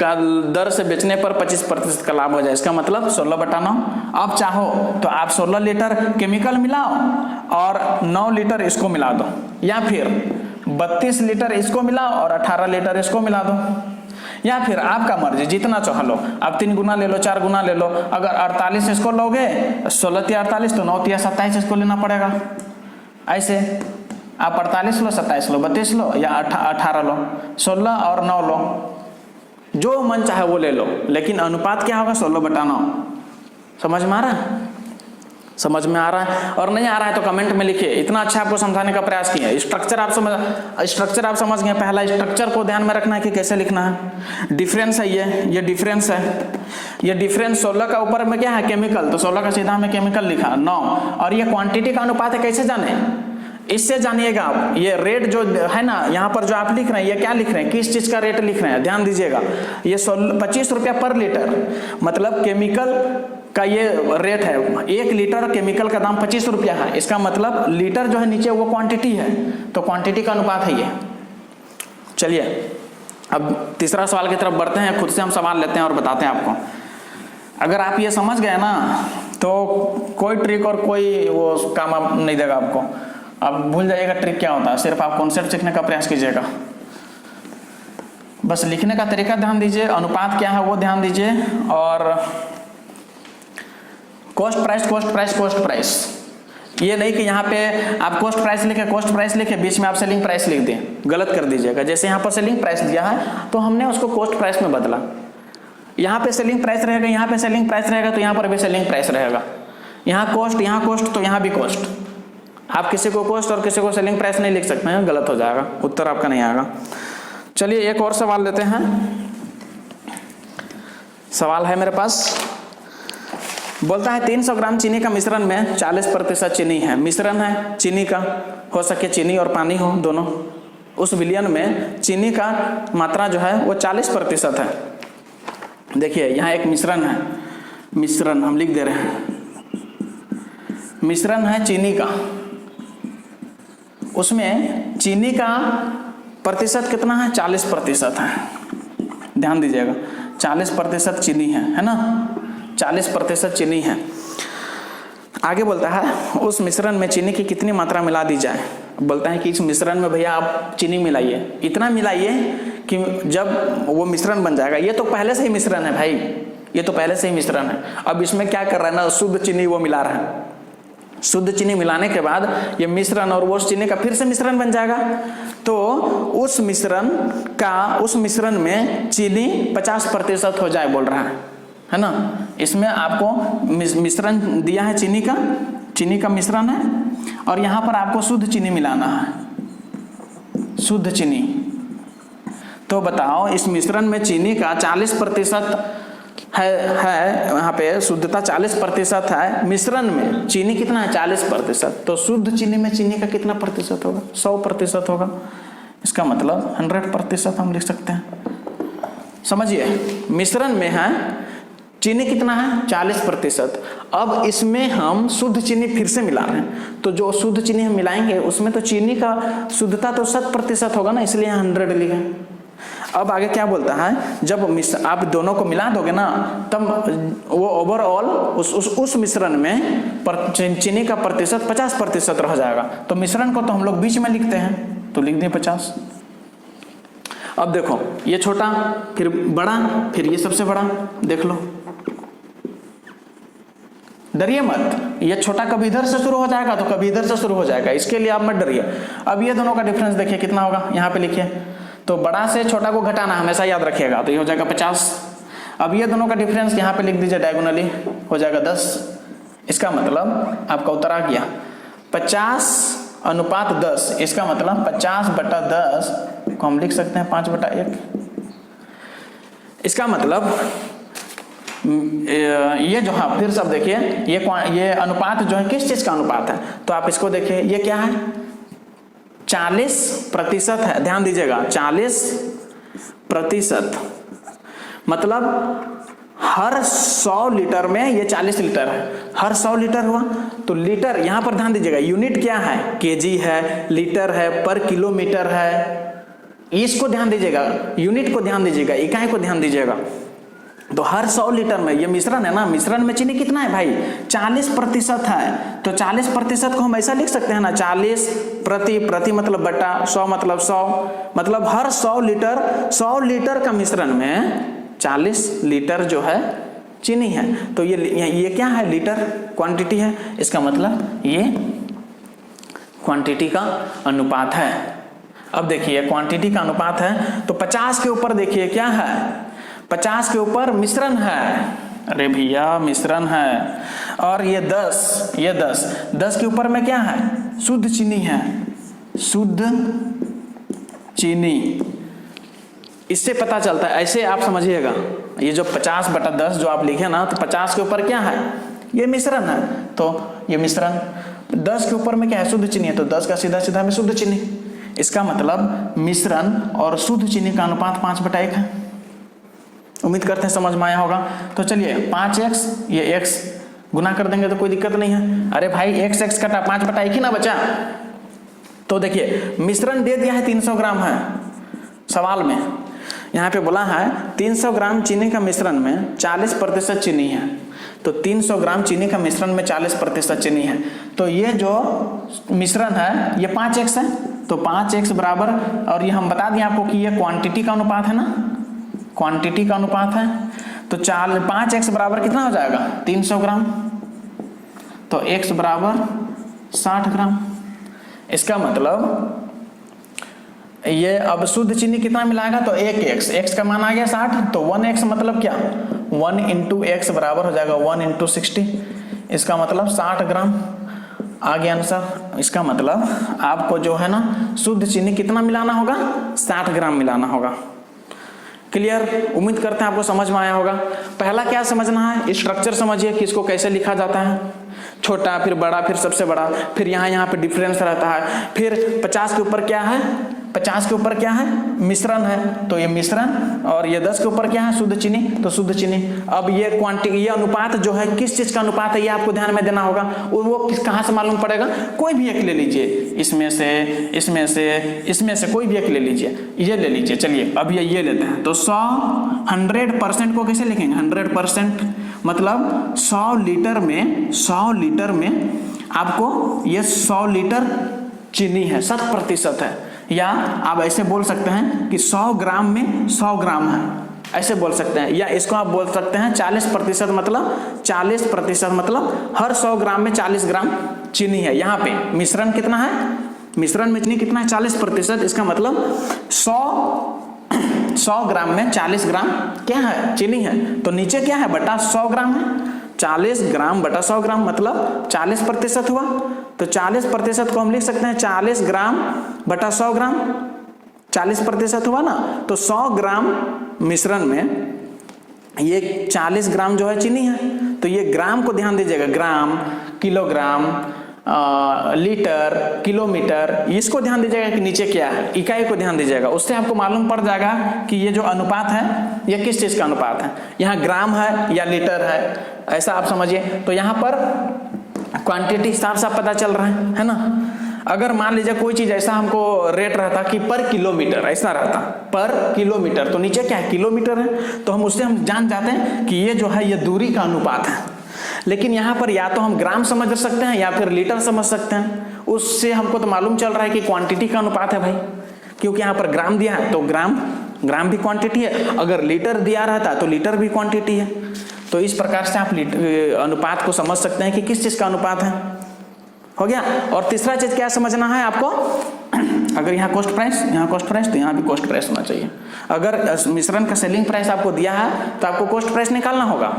का दर से बेचने पर 25% का लाभ हो जाए। इसका मतलब 16/9। अब चाहो तो आप 16 लीटर केमिकल मिलाओ और 9 लीटर इसको मिला दो, या फिर 32 लीटर इसको मिलाओ और 18 लीटर इसको मिला दो, या फिर आपका मर्जी जितना चाह लो। आप 3 गुना ले लो, 4 गुना ले लो। अगर 48 इसको लोगे, 16 × 48 तो 9 × 27 इसको लेना पड़ेगा। ऐसे आप 48 लो, 27 लो, 32 लो या 18 लो, 16 और 9 लो, जो मन चाहे वो ले लो, लेकिन अनुपात क्या होगा? 16/9। समझ में आ रहा? समझ में आ रहा है? और नहीं आ रहा है तो कमेंट में लिखिए। इतना अच्छा आपको समझाने का प्रयास किया। स्ट्रक्चर आप समझ गए। पहला स्ट्रक्चर को ध्यान में रखना है कि कैसे लिखना है। डिफरेंस है ये डिफरेंस है। ये डिफरेंस 16 का ऊपर में क्या है, केमिकल, तो 16 का सीधा में केमिकल लिखा 9। और ये क्वांटिटी का अनुपात है, कैसे जाने, इससे जानिएगा आप। ये रेट जो है ना, यहाँ पर जो आप लिख रहे हैं, ये क्या लिख रहे हैं, किस चीज का रेट लिख रहे हैं, ध्यान दीजिएगा। ये 25 रुपया पर लीटर, मतलब केमिकल का ये रेट है। 1 लीटर केमिकल का दाम 25 रुपया है। इसका मतलब लीटर जो है नीचे वो क्वांटिटी है, तो क्वांटिटी का अनुपात है ये। चलिए अब तीसरा सवाल की तरफ बढ़ते हैं। खुद से हम सवाल लेते हैं और बताते हैं आपको। अगर आप ये समझ गए ना तो कोई ट्रिक और कोई वो काम आप नहीं देगा आपको। आप भूल जाइएगा ट्रिक क्या होता है, सिर्फ आप कॉन्सेप्ट सीखने का प्रयास कीजिएगा। बस लिखने का तरीका ध्यान दीजिए, अनुपात क्या है वो ध्यान दीजिए, और कॉस्ट प्राइस। ये नहीं कि यहाँ पे आप कॉस्ट प्राइस लिखे बीच में आप सेलिंग प्राइस लिख दें, गलत कर दीजिएगा। जैसे यहाँ पर सेलिंग प्राइस दिया है तो हमने उसको कॉस्ट प्राइस में बदला। यहाँ पे सेलिंग प्राइस रहेगा, यहाँ पे सेलिंग प्राइस रहेगा, तो यहाँ पर भी सेलिंग प्राइस रहेगा। यहाँ कॉस्ट तो यहाँ भी कॉस्ट। आप किसी को कॉस्ट और किसी को सेलिंग प्राइस नहीं लिख सकते हैं, गलत हो जाएगा, उत्तर आपका नहीं आएगा। चलिए एक और सवाल लेते हैं। सवाल है मेरे पास, बोलता है 300 ग्राम चीनी का मिश्रण में 40% चीनी है। मिश्रण है चीनी का, हो सके चीनी और पानी हो दोनों। उस विलयन में चीनी का मात्रा जो है वो 40% है। देखिए यहाँ एक मिश्रण है, मिश्रण हम लिख दे रहे हैं, मिश्रण है चीनी का, उसमें चीनी का प्रतिशत कितना है, 40% है। ध्यान दीजिएगा 40% चीनी है ना, 40% चीनी है। आगे बोलता है उस मिश्रण में चीनी की कितनी मात्रा मिला दी जाए। बोलता है कि इस मिश्रण में भैया आप चीनी मिलाइए, इतना मिलाइए कि जब वो मिश्रण बन जाएगा। ये तो पहले से ही मिश्रण है भाई, ये तो पहले से ही मिश्रण है। अब इसमें क्या कर रहा है ना, शुद्ध चीनी वो मिला रहा है। शुद्ध चीनी मिलाने के बाद ये मिश्रण और वो चीनी का फिर से मिश्रण बन जाएगा। तो उस मिश्रण में चीनी 50% हो जाए बोल रहा है ना। इसमें आपको मिश्रण दिया है चीनी का मिश्रण है, और यहाँ पर आपको शुद्ध चीनी मिलाना है, शुद्ध चीनी। तो बताओ इस मिश्रण में चीनी का 40% है, यहाँ पे शुद्धता 40% है। मिश्रण में चीनी कितना है, 40%। तो शुद्ध चीनी में चीनी का कितना प्रतिशत होगा, 100% होगा। इसका मतलब 100% हम लिख सकते हैं। समझिए मिश्रण में है चीनी कितना है, 40%। अब इसमें हम शुद्ध चीनी फिर से मिला रहे हैं, तो जो शुद्ध चीनी हम मिलाएंगे उसमें तो चीनी का शुद्धता तो 100% होगा ना, इसलिए 100 लिखे। अब आगे क्या बोलता है, जब आप दोनों को मिला दोगे ना, तब वो ओवरऑल उस मिश्रण में चीनी का प्रतिशत 50% रह जाएगा। तो मिश्रण को तो हम लोग बीच में लिखते हैं, तो लिख दें 50। अब देखो ये छोटा, फिर बड़ा, फिर ये सबसे बड़ा। देख लो, डरिए मत, ये छोटा कभी इधर से शुरू हो जाएगा तो कभी इधर से शुरू हो जाएगा, इसके लिए आप मत डरिए। अब ये दोनों का डिफरेंस देखिए कितना होगा, यहाँ पे लिखिए। तो बड़ा से छोटा को घटाना हमेशा याद रखिएगा, तो ये हो जाएगा 50। अब ये दोनों का डिफरेंस यहाँ पे लिख दीजिए डायगोनली, हो जाएगा 10। इसका मतलब आपका उत्तर आ गया 50:10। इसका मतलब 50/10 को हम लिख सकते हैं 5/1। इसका मतलब ये जो, हाँ फिर सब देखिए, ये अनुपात जो है किस चीज का अनुपात है, तो आप इसको देखिए, ये क्या है, 40% है। ध्यान दीजिएगा 40%, मतलब हर 100 लीटर में ये 40 लीटर है। हर 100 लीटर हुआ तो लीटर, यहां पर ध्यान दीजिएगा यूनिट क्या है, केजी है, लीटर है, पर किलोमीटर है। इसको ध्यान दीजिएगा, यूनिट को ध्यान दीजिएगा, इकाई को ध्यान दीजिएगा। तो हर 100 लीटर में ये मिश्रण है ना, मिश्रण में चीनी कितना है भाई, 40% है। तो 40% को हम ऐसा लिख सकते हैं ना, 40 प्रति मतलब बटा, 100 मतलब 100, मतलब हर 100 लीटर का मिश्रण में 40 लीटर जो है चीनी है। तो ये क्या है, लीटर क्वांटिटी है। इसका मतलब ये क्वांटिटी का अनुपात है। अब देखिए क्वांटिटी का अनुपात है, तो 50 के ऊपर देखिए क्या है, 50 के ऊपर मिश्रण है। अरे भैया मिश्रण है, और ये 10, ये 10, 10 के ऊपर में क्या है, शुद्ध चीनी है, शुद्ध चीनी। इससे पता चलता है, ऐसे आप समझिएगा, ये जो 50/10 जो आप लिखे ना, तो 50 के ऊपर क्या है, ये मिश्रण है, तो ये मिश्रण 10 के ऊपर में क्या है, शुद्ध चीनी है, तो 10 का सीधा सीधा में शुद्ध चीनी। इसका मतलब मिश्रण और शुद्ध चीनी का अनुपात 5/1 है। उम्मीद करते हैं समझ में आया होगा। तो चलिए 5x, ये x गुना कर देंगे तो कोई दिक्कत नहीं है। अरे भाई x कटा 5/1 ही ना बचा। तो देखिए मिश्रण दे दिया है 300 ग्राम है सवाल में, यहाँ पे बोला है 300 ग्राम चीनी का मिश्रण में 40% चीनी है, तो 300 ग्राम चीनी का मिश्रण में 40% चीनी है, तो ये जो मिश्रण है ये 5x है, तो 5x बराबर, और ये हम बता दिए आपको कि ये क्वांटिटी का अनुपात है ना, क्वांटिटी का अनुपात है, तो 5x बराबर कितना हो जाएगा, 300 ग्राम, तो x बराबर 60 ग्राम। इसका मतलब ये अब शुद्ध चीनी कितना मिलाएगा, तो 1x, x का मान आ गया 60, तो 1x मतलब क्या, 1 × x बराबर हो जाएगा 1 × 60, इसका मतलब 60 ग्राम आ गया आंसर। इसका मतलब आपको जो है ना शुद्ध चीनी कितना मिलाना होगा, 60 ग्राम मिलाना होगा। क्लियर, उम्मीद करते हैं आपको समझ में आया होगा। पहला क्या समझना है, स्ट्रक्चर समझिए कि इसको कैसे लिखा जाता है, छोटा फिर बड़ा फिर सबसे बड़ा, फिर यहाँ पे डिफरेंस रहता है, फिर 50 के ऊपर क्या है, 50 के ऊपर क्या है, मिश्रण है, तो ये मिश्रण, और ये 10 के ऊपर क्या है, शुद्ध चीनी, तो शुद्ध चीनी। अब ये क्वांटिटी, ये अनुपात जो है किस चीज का अनुपात है, ये आपको ध्यान में देना होगा। वो कहाँ से मालूम पड़ेगा, कोई भी एक ले लीजिए, इसमें से, इसमें से, इसमें से कोई भी एक ले लीजिए, ये ले लीजिए। चलिए अब ये लेते हैं, तो 100% को कैसे लिखेंगे, 100% मतलब 100 लीटर में आपको ये 100 लीटर चीनी है, 100% है, या आप ऐसे बोल सकते हैं कि 100 ग्राम में 100 ग्राम है, ऐसे बोल सकते हैं, या इसको आप बोल सकते हैं 40% मतलब 40% मतलब हर 100 ग्राम में 40 ग्राम चीनी है। यहाँ पे मिश्रण कितना है, मिश्रण में चीनी कितना है, 40%, इसका मतलब 100 ग्राम में 40 ग्राम क्या है, चीनी है, तो नीचे क्या है, बटा 100 ग्राम है, 40 ग्राम बटा 100 ग्राम मतलब 40% हुआ, तो 40% को हम लिख सकते हैं 40 ग्राम बटा 100 ग्राम, 40% हुआ ना, तो 100 ग्राम मिश्रण में ये 40 ग्राम जो है चीनी है, तो ये ग्राम को ध्यान दीजिएगा, ग्राम, किलोग्राम, लीटर, किलोमीटर, इसको ध्यान दीजिएगा कि नीचे क्या है, इकाई को ध्यान दीजिएगा, उससे आपको मालूम पड़ जाएगा कि ये जो अनुपात है ये किस चीज का अनुपात है, यहाँ ग्राम है या लीटर है, ऐसा आप समझिए। तो यहाँ पर क्वांटिटी साफ साफ पता चल रहा है ना। अगर मान लीजिए कोई चीज ऐसा हमको रेट रहता कि पर किलोमीटर, ऐसा रहता पर किलोमीटर, तो नीचे क्या है, किलोमीटर है, तो हम उससे हम जान जाते हैं कि ये जो है ये दूरी का अनुपात है। लेकिन यहाँ पर या तो हम ग्राम समझ सकते हैं या फिर लीटर समझ सकते हैं, उससे हमको तो मालूम चल रहा है कि क्वांटिटी का अनुपात है भाई, क्योंकि यहाँ पर ग्राम दिया है तो ग्राम भी क्वांटिटी है, अगर लीटर दिया रहता तो लीटर भी क्वांटिटी है। तो इस प्रकार से आप अनुपात को समझ सकते हैं कि किस चीज का अनुपात है। हो गया। और तीसरा चीज क्या समझना है आपको, अगर यहाँ कॉस्ट प्राइस तो यहाँ भी कॉस्ट प्राइस होना चाहिए। अगर मिश्रण का सेलिंग प्राइस आपको दिया है तो आपको कॉस्ट प्राइस निकालना होगा।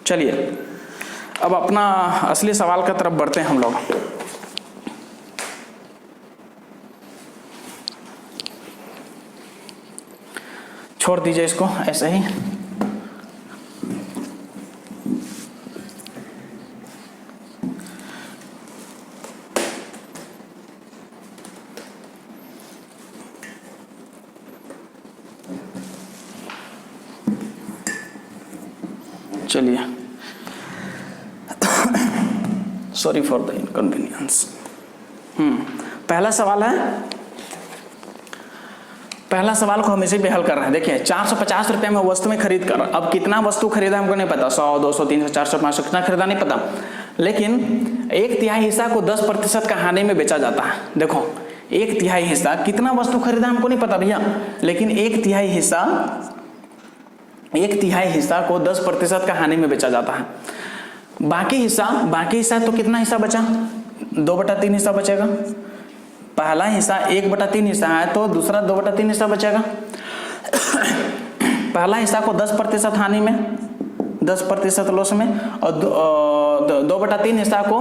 चलिए अब अपना असली सवाल का तरफ बढ़ते हैं हम लोग। छोड़ दीजिए इसको ऐसे ही। चलिए, सॉरी फॉर द इनकन्वीनियंस। पहला सवाल को हम इसी पे हल कर रहे हैं। देखिए 450 रुपए में वस्तु में खरीद कर, अब कितना वस्तु खरीदा हमको नहीं पता, 100, 200, 300, 400, 500 कितना खरीदा नहीं पता, लेकिन 1/3 हिस्सा को 10% का हानि में बेचा जाता है। देखो 1/3 हिस्सा, कितना वस्तु खरीदा हमको नहीं पता भैया, लेकिन 1/3 हिस्सा को 10% का हानि में बेचा जाता है। बाकी हिस्सा तो कितना हिस्सा बचा, 2/3 हिस्सा बचेगा। पहला हिस्सा 1/3 हिस्सा है तो दूसरा 2/3 हिस्सा बचेगा। पहला हिस्सा को 10% हानि में, 10% लॉस में, और 2/3 हिस्सा को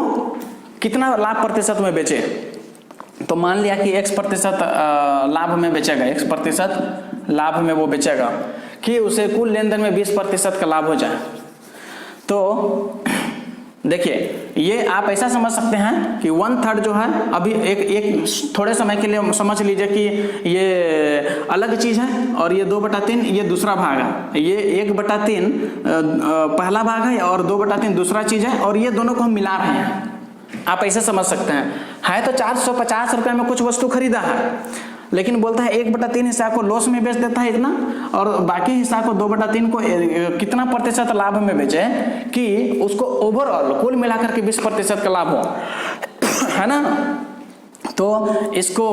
कितना लाभ प्रतिशत में बेचे, तो मान लिया कि x% लाभ में बेचेगा, x% लाभ में वो बेचेगा कि उसे कुल लेन देन में 20% का लाभ हो जाए। तो देखिए ये आप ऐसा समझ सकते हैं कि 1/3 जो है, अभी एक थोड़े समय के लिए समझ लीजिए कि ये अलग चीज है और ये 2/3 ये दूसरा भाग है, ये 1/3 पहला भाग है और 2/3 दूसरा चीज है, और ये दोनों को हम मिला रहे हैं, आप ऐसे समझ सकते हैं। तो 450 रुपये में कुछ वस्तु खरीदा है, लेकिन बोलता है 1/3 हिस्सा को लॉस में बेच देता है इतना, और बाकी हिस्सा को 2/3 को कितना प्रतिशत लाभ में बेचे कि उसको ओवरऑल कुल मिलाकर के 20% का लाभ हो, है ना। तो इसको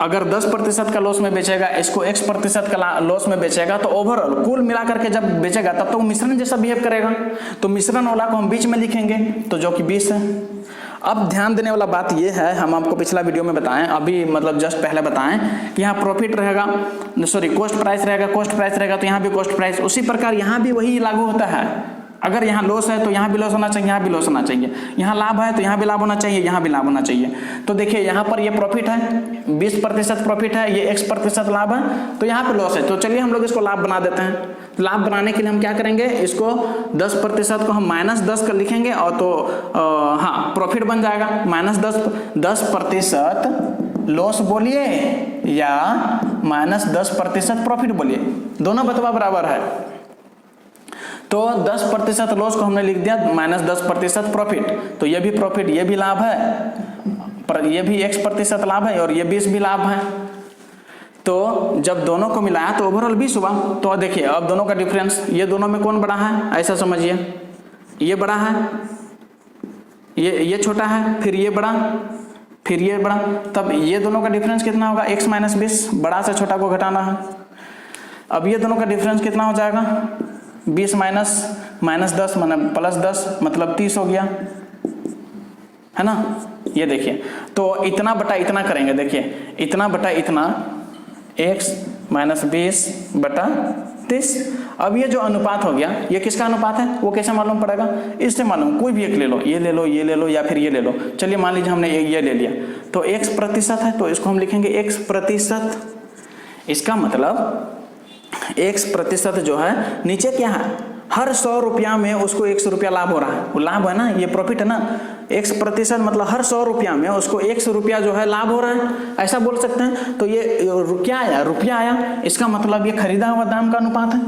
अगर 10% का लॉस में बेचेगा, इसको x% का लॉस में बेचेगा, तो ओवरऑल कुल मिलाकर के जब बेचेगा तब तो वो मिश्रण जैसा बिहेव करेगा। तो मिश्रण वाला को हम बीच में लिखेंगे, तो जो कि 20 है। अब ध्यान देने वाला बात यह है, हम आपको पिछला वीडियो में बताएं, अभी मतलब जस्ट पहले बताएं कि यहाँ प्रॉफिट रहेगा, सॉरी कॉस्ट प्राइस रहेगा, कॉस्ट प्राइस रहेगा तो यहाँ भी कॉस्ट प्राइस, उसी प्रकार यहाँ भी वही लागू होता है। अगर यहाँ लॉस है तो यहाँ भी लॉस होना चाहिए, यहाँ भी लॉस होना चाहिए, यहाँ लाभ है तो यहाँ भी लाभ होना चाहिए, यहाँ भी लाभ होना चाहिए। तो देखिए यहाँ पर ये प्रॉफिट है, 20% प्रॉफिट है, ये x% लाभ है, तो यहाँ पे लॉस है। तो चलिए हम लोग इसको लाभ बना देते हैं। लाभ बनाने के लिए हम क्या करेंगे, इसको 10% को हम -10 कर लिखेंगे, और तो हाँ प्रॉफिट बन जाएगा -10% लॉस बोलिए या -10% प्रॉफिट बोलिए, दोनों बतवा बराबर है। तो 10% लॉस को हमने लिख दिया -10% प्रॉफिट, तो ये भी प्रॉफिट, ये भी लाभ है, पर ये भी x% लाभ है और ये 20 भी लाभ है। तो जब दोनों को मिलाया तो ओवरऑल 20 हुआ। तो देखिए अब दोनों का डिफरेंस, ये दोनों में कौन बड़ा है, ऐसा समझिए, ये बड़ा है, ये छोटा है, फिर ये बड़ा, फिर ये बड़ा, तब ये दोनों का डिफरेंस कितना होगा, x - 20, बड़ा से छोटा को घटाना है। अब ये दोनों का डिफरेंस कितना हो जाएगा, 20 -10 मतलब +10 मतलब 30 हो गया, है ना। ये देखिए तो इतना बटा इतना करेंगे, देखिए इतना बटा इतना, x - 20/30। अब ये जो अनुपात हो गया, ये किसका अनुपात है, वो कैसे मालूम पड़ेगा, इससे मालूम, कोई भी एक ले लो, ये ले लो, ये ले लो, या फिर ये ले लो। चलिए मान लीजिए हमने ये ले लिया, तो x% है, तो इसको हम लिखेंगे x%। इसका मतलब x% जो है, नीचे क्या है, हर 100 रुपया में उसको 100 रुपया लाभ हो रहा है, वो लाभ है ना, ये प्रॉफिट है ना। x% मतलब हर 100 रुपया में उसको 100 रुपया जो है लाभ हो रहा है, ऐसा बोल सकते हैं। तो ये क्या आया, रुपया आया, इसका मतलब ये खरीदा हुआ दाम का अनुपात है,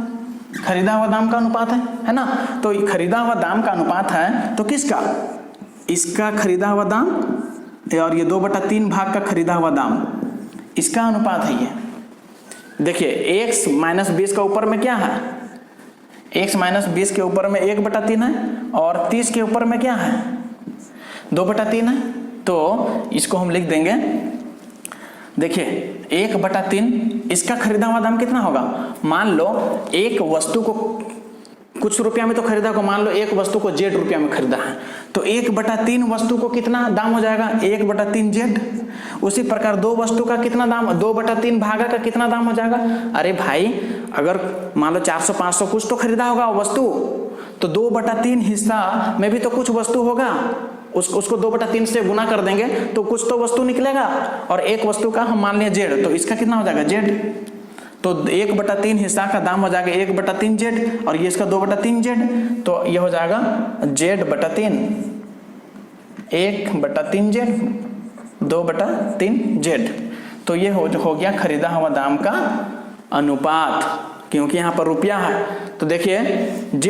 खरीदा हुआ दाम का अनुपात है ना। तो खरीदा हुआ दाम का अनुपात है, तो किसका, इसका खरीदा हुआ दाम और ये 2/3 भाग का खरीदा हुआ दाम, इसका अनुपात है ये। देखिए x - 20 का ऊपर में क्या है, x - 20 के ऊपर में 1/3 है, और 30 के ऊपर में क्या है, 2/3 है। तो इसको हम लिख देंगे, देखिए 1/3, इसका खरीदा हुआ दाम कितना होगा, मान लो एक वस्तु को कुछ रुपया में तो खरीदा को, मान लो एक वस्तु को Z रुपया में खरीदा है, तो 1/3 वस्तु को कितना दाम हो जाएगा, 1/3 Z। उसी प्रकार दो वस्तु का कितना दाम, 2/3 भागा का कितना दाम हो जाएगा। अरे भाई अगर मान लो 400-500 कुछ तो खरीदा होगा वस्तु, तो 2/3 हिस्सा में भी तो कुछ वस्तु होगा, उसको 2/3 से गुना कर देंगे तो कुछ तो वस्तु निकलेगा, और एक वस्तु का हम मान लिया Z, तो इसका कितना हो जाएगा Z। तो 1/3 हिस्सा का दाम हो जाएगा 1/3 Z, और ये इसका 2/3 Z, तो ये हो जाएगा Z/3, 1/3 Z, 2/3 Z। तो ये हो गया खरीदा हुआ दाम का अनुपात, क्योंकि यहाँ पर रुपया है। तो देखिए Z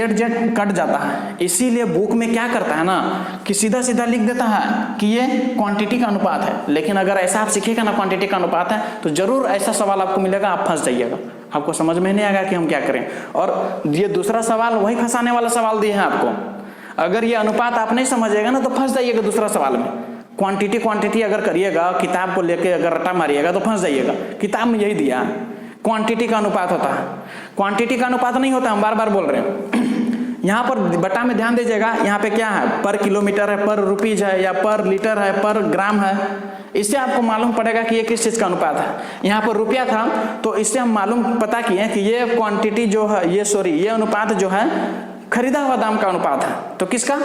कट जाता है, इसीलिए बुक में क्या करता है ना कि सीधा सीधा लिख देता है कि ये क्वांटिटी का अनुपात है। लेकिन अगर ऐसा आप सीखेगा ना क्वांटिटी का अनुपात है, तो जरूर ऐसा सवाल आपको मिलेगा, आप फंस जाइएगा, आपको समझ में नहीं आएगा कि हम क्या करें। और ये दूसरा सवाल वही फंसाने वाला सवाल दिए हैं आपको, अगर ये अनुपात आप नहीं समझिएगा ना तो फंस जाइएगा दूसरा सवाल में। क्वांटिटी अगर करिएगा, किताब को लेके अगर रट्टा मारिएगा तो फंस जाइएगा। किताब में यही दिया है, क्वांटिटी का अनुपात होता है, क्वांटिटी का अनुपात नहीं होता, हम बार बार बोल रहे हैं। यहाँ पर बटा में ध्यान दीजिएगा, यहाँ पे क्या है, पर किलोमीटर है, पर रुपीज है, या पर लीटर है, पर ग्राम है। इससे आपको मालूम पड़ेगा कि ये किस चीज का अनुपात है। यहाँ पर रुपया था तो इससे हम मालूम पता किए कि ये क्वांटिटी जो है, ये अनुपात जो है खरीदा हुआ दाम का अनुपात है। तो किसका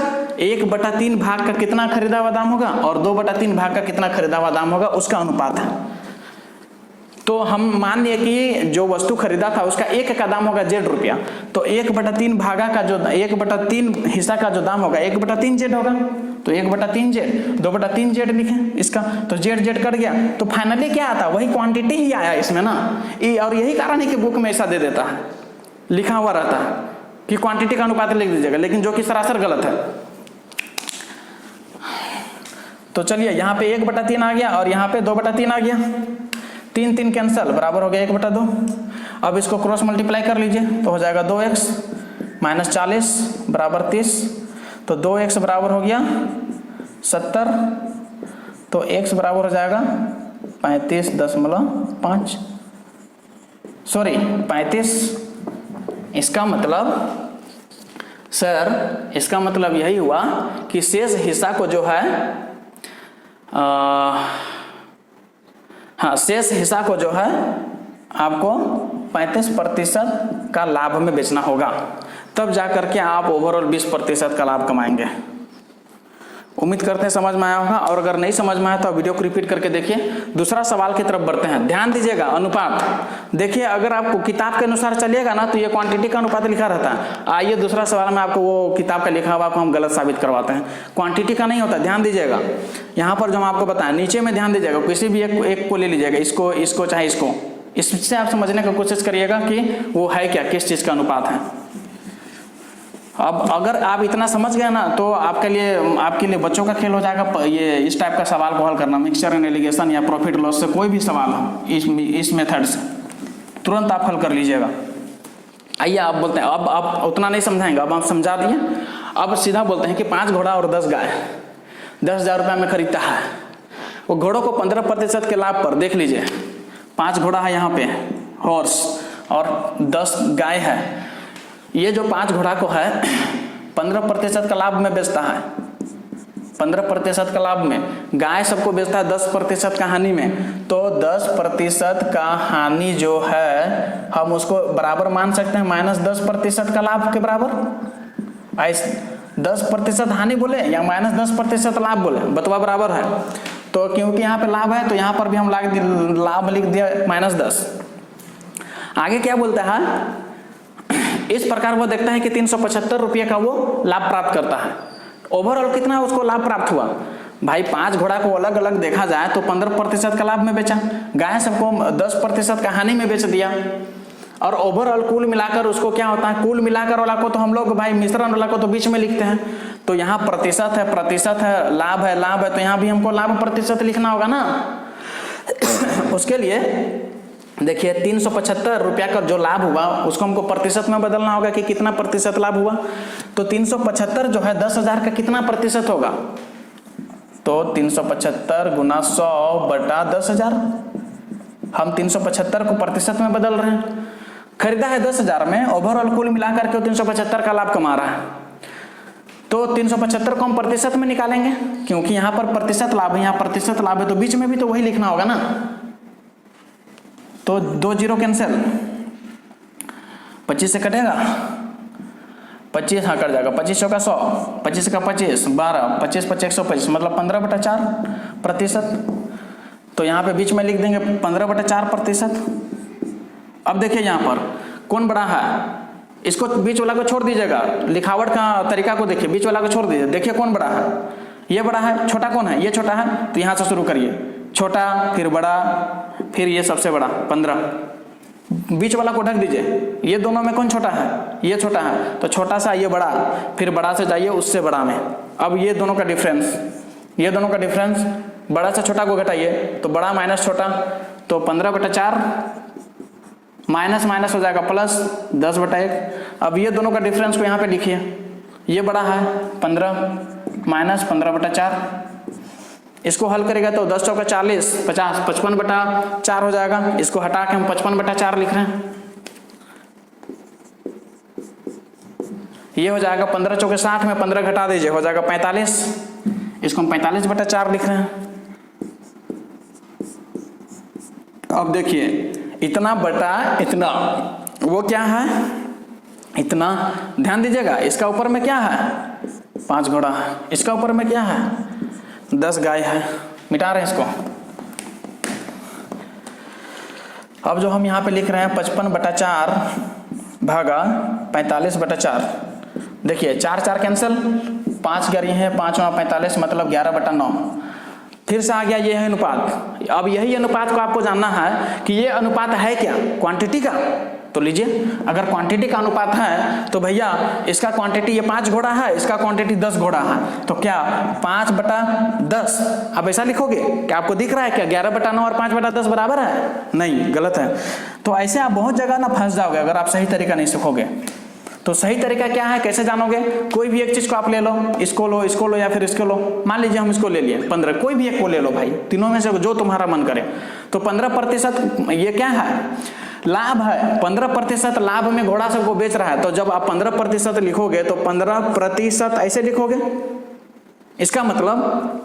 1/3 भाग का कितना खरीदा हुआ दाम होगा और 2/3 भाग का कितना खरीदा हुआ दाम होगा, उसका अनुपात है। तो हम मान लिए कि जो वस्तु खरीदा था उसका 1 का दाम होगा Z रुपया, तो 1/3 भागा का जो 1/3 हिस्सा का जो दाम होगा 1/3 Z होगा। तो 1/3 Z, 2/3 Z लिखे इसका, तो Z कट गया। तो फाइनली क्या आता, वही क्वांटिटी ही आया इसमें ना। और यही कारण है कि बुक में ऐसा दे देता है, लिखा हुआ रहता है कि क्वांटिटी का अनुपात लिख दीजिएगा, लेकिन जो कि सरासर गलत है। तो चलिए यहाँ पे 1/3 आ गया और यहाँ पे 2/3 आ गया, 3 कैंसल, बराबर हो गया 1/2। अब इसको क्रॉस मल्टीप्लाई कर लीजिए तो हो जाएगा 2x माइनस 40 बराबर 30। तो 2x बराबर हो गया 70, तो x बराबर हो जाएगा 35.5, सॉरी 35। इसका मतलब सर, इसका मतलब यही हुआ कि शेष हिस्सा को जो है हाँ, शेष हिस्सा को जो है आपको 35% का लाभ में बेचना होगा, तब जाकर के आप ओवरऑल 20% का लाभ कमाएंगे। उम्मीद करते हैं समझ में आया होगा, और अगर नहीं समझ में आया तो वीडियो को रिपीट करके देखिए। दूसरा सवाल की तरफ बढ़ते हैं, ध्यान दीजिएगा। अनुपात देखिए, अगर आपको किताब के अनुसार चलिएगा ना तो ये क्वांटिटी का अनुपात लिखा रहता है। आइए दूसरा सवाल में आपको वो किताब का लिखा हुआ को हम गलत साबित करवाते हैं, क्वांटिटी का नहीं होता। ध्यान दीजिएगा, यहाँ पर जो हम आपको बताएं नीचे में ध्यान दीजिएगा, किसी भी एक को ले लीजिएगा, इसको चाहे इसको, इससे आप समझने की कोशिश करिएगा कि वो है क्या, किस चीज का अनुपात है। अब अगर आप इतना समझ गए ना तो आपके लिए बच्चों का खेल हो जाएगा ये इस टाइप का सवाल को हल करना, मिक्सचर एंड एलिगेशन या प्रॉफिट लॉस से कोई भी सवाल हो इस मेथड से तुरंत आप हल कर लीजिएगा। आइए आप बोलते हैं, अब उतना नहीं समझाएंगे, अब आप समझा दिए। अब सीधा बोलते हैं कि 5 घोड़ा और 10 गाय 10,000 रुपये में खरीदता है। वो घोड़ों को 15% के लाभ पर, देख लीजिए 5 घोड़ा है यहाँ पे हॉर्स और 10 गाय है। ये जो 5 घोड़ा को है 15% का लाभ में बेचता है, 15% का लाभ में। गाय सबको बेचता है 10% का हानि में। तो 10% का हानि जो है हम उसको बराबर मान सकते हैं -10% का लाभ के बराबर। 10% हानि बोले या -10% लाभ बोले, बतवा बराबर है। तो क्योंकि यहाँ पे लाभ है तो यहाँ पर भी हम लाभ लिख दिया -10। आगे क्या बोलता है, इस प्रकार वो देखता है कि 375 रुपये का वो लाभ प्राप्त करता है। ओवरऑल कितना उसको लाभ प्राप्त हुआ भाई, 5 घोड़ा को अलग अलग देखा जाए तो 15% का लाभ में बेचा, गाय सबको 10% का हानि में बेच दिया, और ओवरऑल कुल मिलाकर उसको क्या होता है, कुल मिलाकर वाला को तो हम लोग भाई मिश्रण वाला को तो बीच में लिखते हैं। तो यहाँ प्रतिशत है, लाभ है, तो यहाँ भी हमको लाभ प्रतिशत लिखना होगा ना। उसके लिए देखिए 375 रुपया का जो लाभ हुआ उसको हमको प्रतिशत में बदलना होगा कि कितना प्रतिशत लाभ हुआ। तो 375 जो है 10,000 का कितना प्रतिशत होगा, तो 375 गुना 100 बटा 10,000। हम 375 को प्रतिशत में बदल रहे हैं। खरीदा है 10,000 में, ओवरऑल कुल मिलाकर के 375 का लाभ कमा रहा है। तो 375 को हम प्रतिशत में निकालेंगे, क्योंकि यहाँ पर प्रतिशत लाभ है, यहाँ प्रतिशत लाभ है, तो बीच में भी तो वही लिखना होगा ना। तो 2 जीरो कैंसिल, 25 से कटेगा 25, हाँ कट जाएगा। 25 का 100, 25 का 25, 12, 25 × 125 मतलब 15/4%। तो यहाँ पे बीच में लिख देंगे 15/4%। अब देखिए यहाँ पर कौन बड़ा है, इसको बीच वाला को छोड़ दीजिएगा, लिखावट का तरीका को देखिए, बीच वाला को छोड़ दीजिए, देखिए कौन बड़ा है, ये बड़ा है, छोटा कौन है, ये छोटा है। तो यहाँ से शुरू करिए, छोटा फिर बड़ा फिर ये सबसे बड़ा 15, बीच वाला को ढक दीजिए। ये दोनों में कौन छोटा है, ये छोटा है, तो छोटा सा ये बड़ा, फिर बड़ा से जाइए उससे बड़ा में। अब ये दोनों का डिफरेंस, ये दोनों का डिफरेंस, बड़ा से छोटा को घटाइए तो बड़ा माइनस छोटा, तो 15/4 माइनस माइनस हो जाएगा प्लस 10/1। अब ये दोनों का डिफरेंस को यहाँ पे लिखिए, ये बड़ा है 15 माइनस 15/4, इसको हल करेगा तो 10 चौका 40, 50, 55/4 हो जाएगा। इसको हटा के हम 55/4 लिख रहे हैं। ये हो जाएगा 15 चौके 60 में 15 घटा दीजिए, हो जाएगा 45। इसको हम 45/4 लिख रहे हैं। अब देखिए इतना बटा इतना, वो क्या है इतना ध्यान दीजिएगा। इसका ऊपर में क्या है, 5 घोड़ा है। इसका ऊपर में क्या है, 10 गाय है। मिटा रहे हैं इसको। अब जो हम यहाँ पे लिख रहे हैं 55/4 भागा 45/4, देखिए 4 4 कैंसिल, 5 गरी है, 5 45 मतलब 11/9। फिर से आ गया ये है अनुपात। अब यही अनुपात को आपको जानना है कि ये अनुपात है क्या, क्वांटिटी का। तो लीजिए, अगर क्वांटिटी का अनुपात है तो भैया इसका क्वांटिटी ये 5 घोड़ा है, इसका क्वांटिटी 10 घोड़ा है, तो क्या 5/10 आप ऐसा लिखोगे? क्या आपको दिख रहा है क्या 11/9 और 5/10 बराबर है? नहीं, गलत है। तो ऐसे आप बहुत जगह ना फंस जाओगे अगर आप सही तरीका नहीं सीखोगे। तो सही तरीका क्या है, कैसे जानोगे? कोई भी एक चीज को आप ले लो, इसको लो, इसको लो या फिर इसको लो। मान लीजिए हम इसको ले लिए 15, कोई भी एक को ले लो भाई, तीनों में से जो तुम्हारा मन करे। तो 15% ये क्या है, लाभ है। 15% लाभ में घोड़ा सबको बेच रहा है। तो जब आप 15% लिखोगे तो 15% ऐसे लिखोगे। इसका मतलब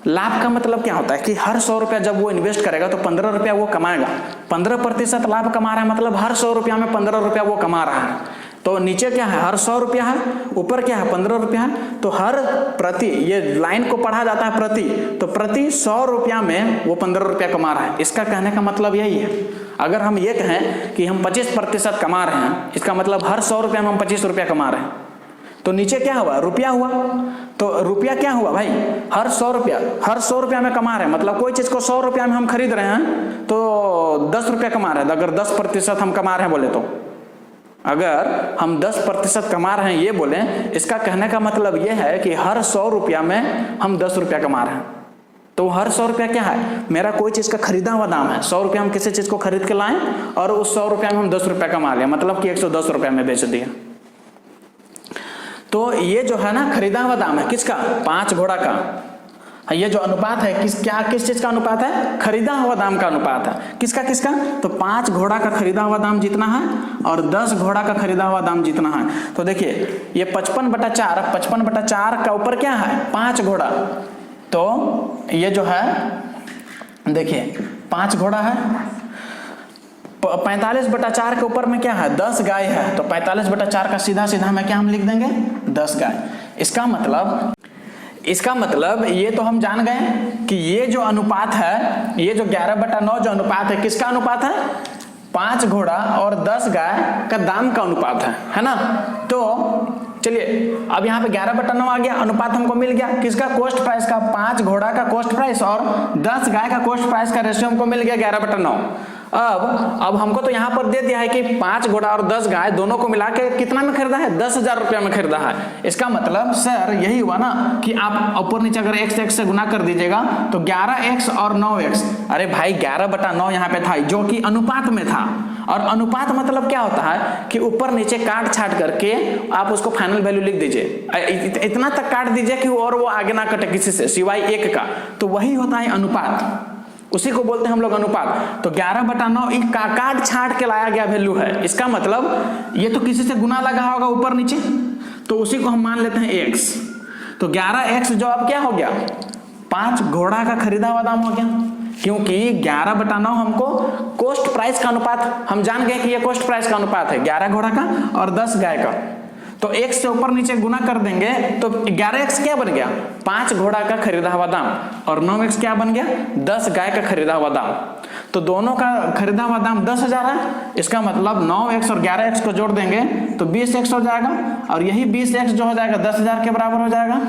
लाभ का मतलब क्या होता है कि हर 100 रुपया जब वो इन्वेस्ट करेगा तो 15 रुपया वो कमाएगा। 15% लाभ कमा रहा है मतलब हर 100 रुपया में 15 रुपया वो कमा रहा है। तो नीचे क्या है, हर 100 रुपया है, ऊपर क्या है 15 रुपया है। तो हर प्रति, ये लाइन को पढ़ा जाता है प्रति, तो प्रति 100 रुपया में वो 15 रुपया कमा रहा है। इसका कहने का मतलब यही है। अगर हम ये कहें कि हम 25% कमा रहे हैं, इसका मतलब हर 100 रुपया में हम 25 रुपया कमा रहे हैं। तो नीचे क्या हुआ, रुपया हुआ। तो रुपया क्या हुआ भाई, हर 100 रुपया में कमा रहे हैं। मतलब कोई चीज को 100 रुपया में हम खरीद रहे हैं तो 10 रुपया कमा रहे हैं। अगर 10% हम कमा रहे हैं बोले, तो अगर हम 10% कमा रहे हैं ये बोले, इसका कहने का मतलब ये है कि हर 100 रुपया में हम 10 रुपया कमा रहे हैं। तो हर 100 रुपया क्या है, मेरा कोई चीज का खरीदा हुआ दाम है। 100 रुपया हम किसी चीज को खरीद के लाएं और उस 100 रुपया में हम 10 रुपया कमा लिया, मतलब कि 110 रुपया में बेच दिया। तो ये जो है ना खरीदा हुआ दाम है किसका, 5 घोड़ा का। ये जो अनुपात है किस चीज का अनुपात है, खरीदा हुआ दाम का अनुपात है। किसका किसका, तो 5 घोड़ा का खरीदा हुआ दाम जितना है और 10 घोड़ा का खरीदा हुआ दाम जितना है। तो देखिए ये 55/4 का ऊपर क्या है, 5 घोड़ा। तो ये जो है देखिए 5 घोड़ा है। 45/4 के ऊपर में क्या है, 10 गाय है। तो 45/4 का सीधा सीधा में क्या हम लिख देंगे, 10 गाय। इसका मतलब ये तो हम जान गए कि ये जो अनुपात है, ये जो 11/9 जो अनुपात है, किसका अनुपात है, 5 घोड़ा और 10 गाय का दाम का अनुपात है ना। तो चलिए अब यहाँ पे 11/9 आ गया, अनुपात हमको मिल गया किसका, कॉस्ट प्राइस का। 5 घोड़ा का कॉस्ट प्राइस और 10 गाय का कॉस्ट प्राइस का रेशियो हमको मिल गया 11/9। अब हमको तो यहाँ पर दे दिया है कि 5 घोड़ा और 10 गाय दोनों को मिला के कितना में खरीदा है, 10,000 रुपया में खरीदा है। इसका मतलब सर यही हुआ ना कि आप ऊपर नीचे अगर x से गुना कर दीजिएगा तो 11x और 9x। अरे भाई 11/9 यहाँ पे था जो कि अनुपात में था। और अनुपात मतलब क्या होता है कि ऊपर नीचे काट छाट करके आप उसको फाइनल वैल्यू लिख दीजिए। इतना तक काट दीजिए कि और वो आगे ना कटे किसी से सिवाय 1 का। तो वही होता है अनुपात, उसी को बोलते हैं हम लोग अनुपात। तो 11/9 एक काट छाट के लाया गया वैल्यू है। इसका मतलब ये तो किसी से गुना लगा होगा ऊपर नीचे, तो उसी को हम मान लेते हैं x। तो 11x जो अब क्या हो गया, 5 घोड़ा का खरीदा हुआ दाम हो गया, क्योंकि 11/9 हमको कॉस्ट प्राइस का अनुपात हम जान गए कि ये कॉस्ट प्राइस का अनुपात है 11 घोड़ा का और 10 गाय का। तो x से ऊपर नीचे गुना कर देंगे तो 11x क्या बन गया, 5 घोड़ा का खरीदा हुआ दाम, और 9x क्या बन गया, 10 गाय का खरीदा हुआ दाम। तो दोनों का खरीदा हुआ दाम 10,000 है। इसका मतलब 9x और 11x को जोड़ देंगे तो 20x हो जाएगा, और यही 20x जो हो जाएगा 10,000 के बराबर हो जाएगा।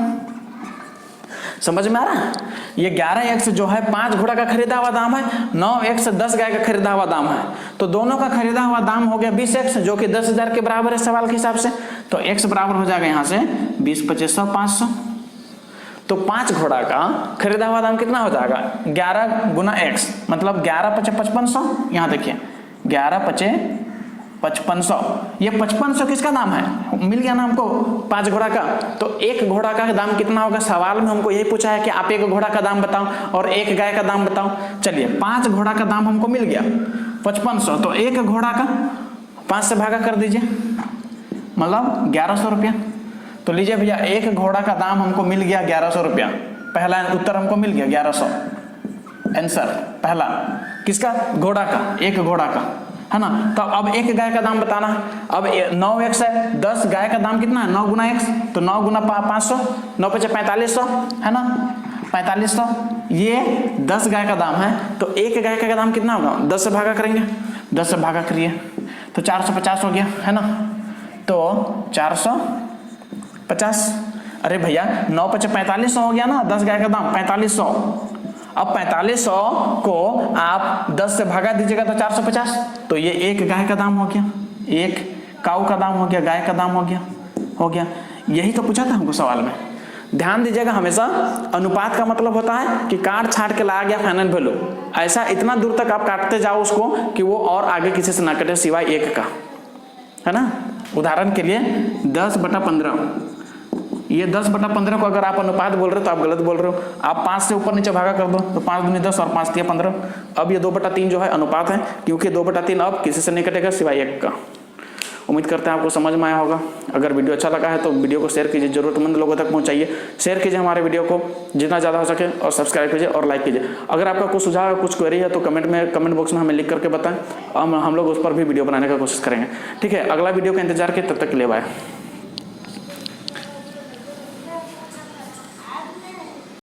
समझ में आ रहा है। ये 11x जो है 5 घोड़ा का खरीदा हुआ दाम है, 9x 10 गाय का खरीदा हुआ दाम है। तो दोनों का खरीदा हुआ दाम हो गया 20x जो कि 10,000 के बराबर है सवाल के हिसाब से। तो x बराबर हो जाएगा यहाँ से 20, 2500, 500। तो 5 घोड़ा का खरीदा हुआ दाम कितना हो जाएगा, 11 गुना x मतलब 11 × 5 = 5500। यहाँ देखिए 11 × 5 = 5500। ये 5500 किसका दाम है, मिल गया ना हमको 5 घोड़ा का। तो 1 घोड़ा का दाम कितना होगा, सवाल में हमको यही पूछा है कि आप 1 घोड़ा का दाम बताओ और 1 गाय का दाम बताओ। चलिए 5 घोड़ा का दाम हमको मिल गया 5500, तो 1 घोड़ा का 5 से भागा कर दीजिए, मतलब 1100 रुपया। तो लीजिए भैया 1 घोड़ा का दाम हमको मिल गया 1100 रुपया। पहला उत्तर हमको मिल गया 1100, आंसर पहला किसका, घोड़ा का, 1 घोड़ा का। है ना। तो अब एक गाय का दाम बताना। अब 9x है, 10 गाय का दाम कितना है, 9 गुना x, तो 9 गुना 500, 9 पचे 4500, है ना, 4500। ये 10 गाय का दाम है, तो एक गाय का दाम कितना होगा, 10 से भागा करेंगे, 10 से भागा करिए तो 450 हो गया, है ना। तो 450, अरे भैया 9 पचे 4500 हो गया ना, 10 गाय का दाम 4500। अब 4500 को आप 10 से भागा दीजिएगा तो 450, तो ये एक गाय का दाम हो गया, एक काऊ का दाम हो गया, गाय का दाम हो गया। यही तो पूछा था हमको सवाल में। ध्यान दीजिएगा, हमेशा अनुपात का मतलब होता है कि काट छाट के ला गया फाइनल वैल्यू, ऐसा इतना दूर तक आप काटते जाओ उसको कि वो और आगे किसी से ना कटे सिवाय एक का, है ना। उदाहरण के लिए 10/15, ये 10/15 को अगर आप अनुपात बोल रहे हो तो आप गलत बोल रहे हो। आप 5 से ऊपर नीचे भागा कर दो तो 5 दूनी 10 और 5 तिया 15। अब ये 2/3 जो है अनुपात है, क्योंकि 2/3 अब किसी से नहीं कटेगा सिवाय एक का। उम्मीद करते हैं आपको समझ में आया होगा। अगर वीडियो अच्छा लगा है तो वीडियो को शेयर कीजिए, जरूरतमंद लोगों तक पहुंचाइए। शेयर कीजिए हमारे वीडियो को जितना ज़्यादा हो सके, और सब्सक्राइब कीजिए और लाइक कीजिए। अगर आपका कुछ सुझाव है, कुछ क्वेरी है तो कमेंट बॉक्स में हमें लिख करके बताएं, हम लोग उस पर भी वीडियो बनाने का कोशिश करेंगे। ठीक है, अगला वीडियो का इंतजार किए, तब तक के लिए बाय।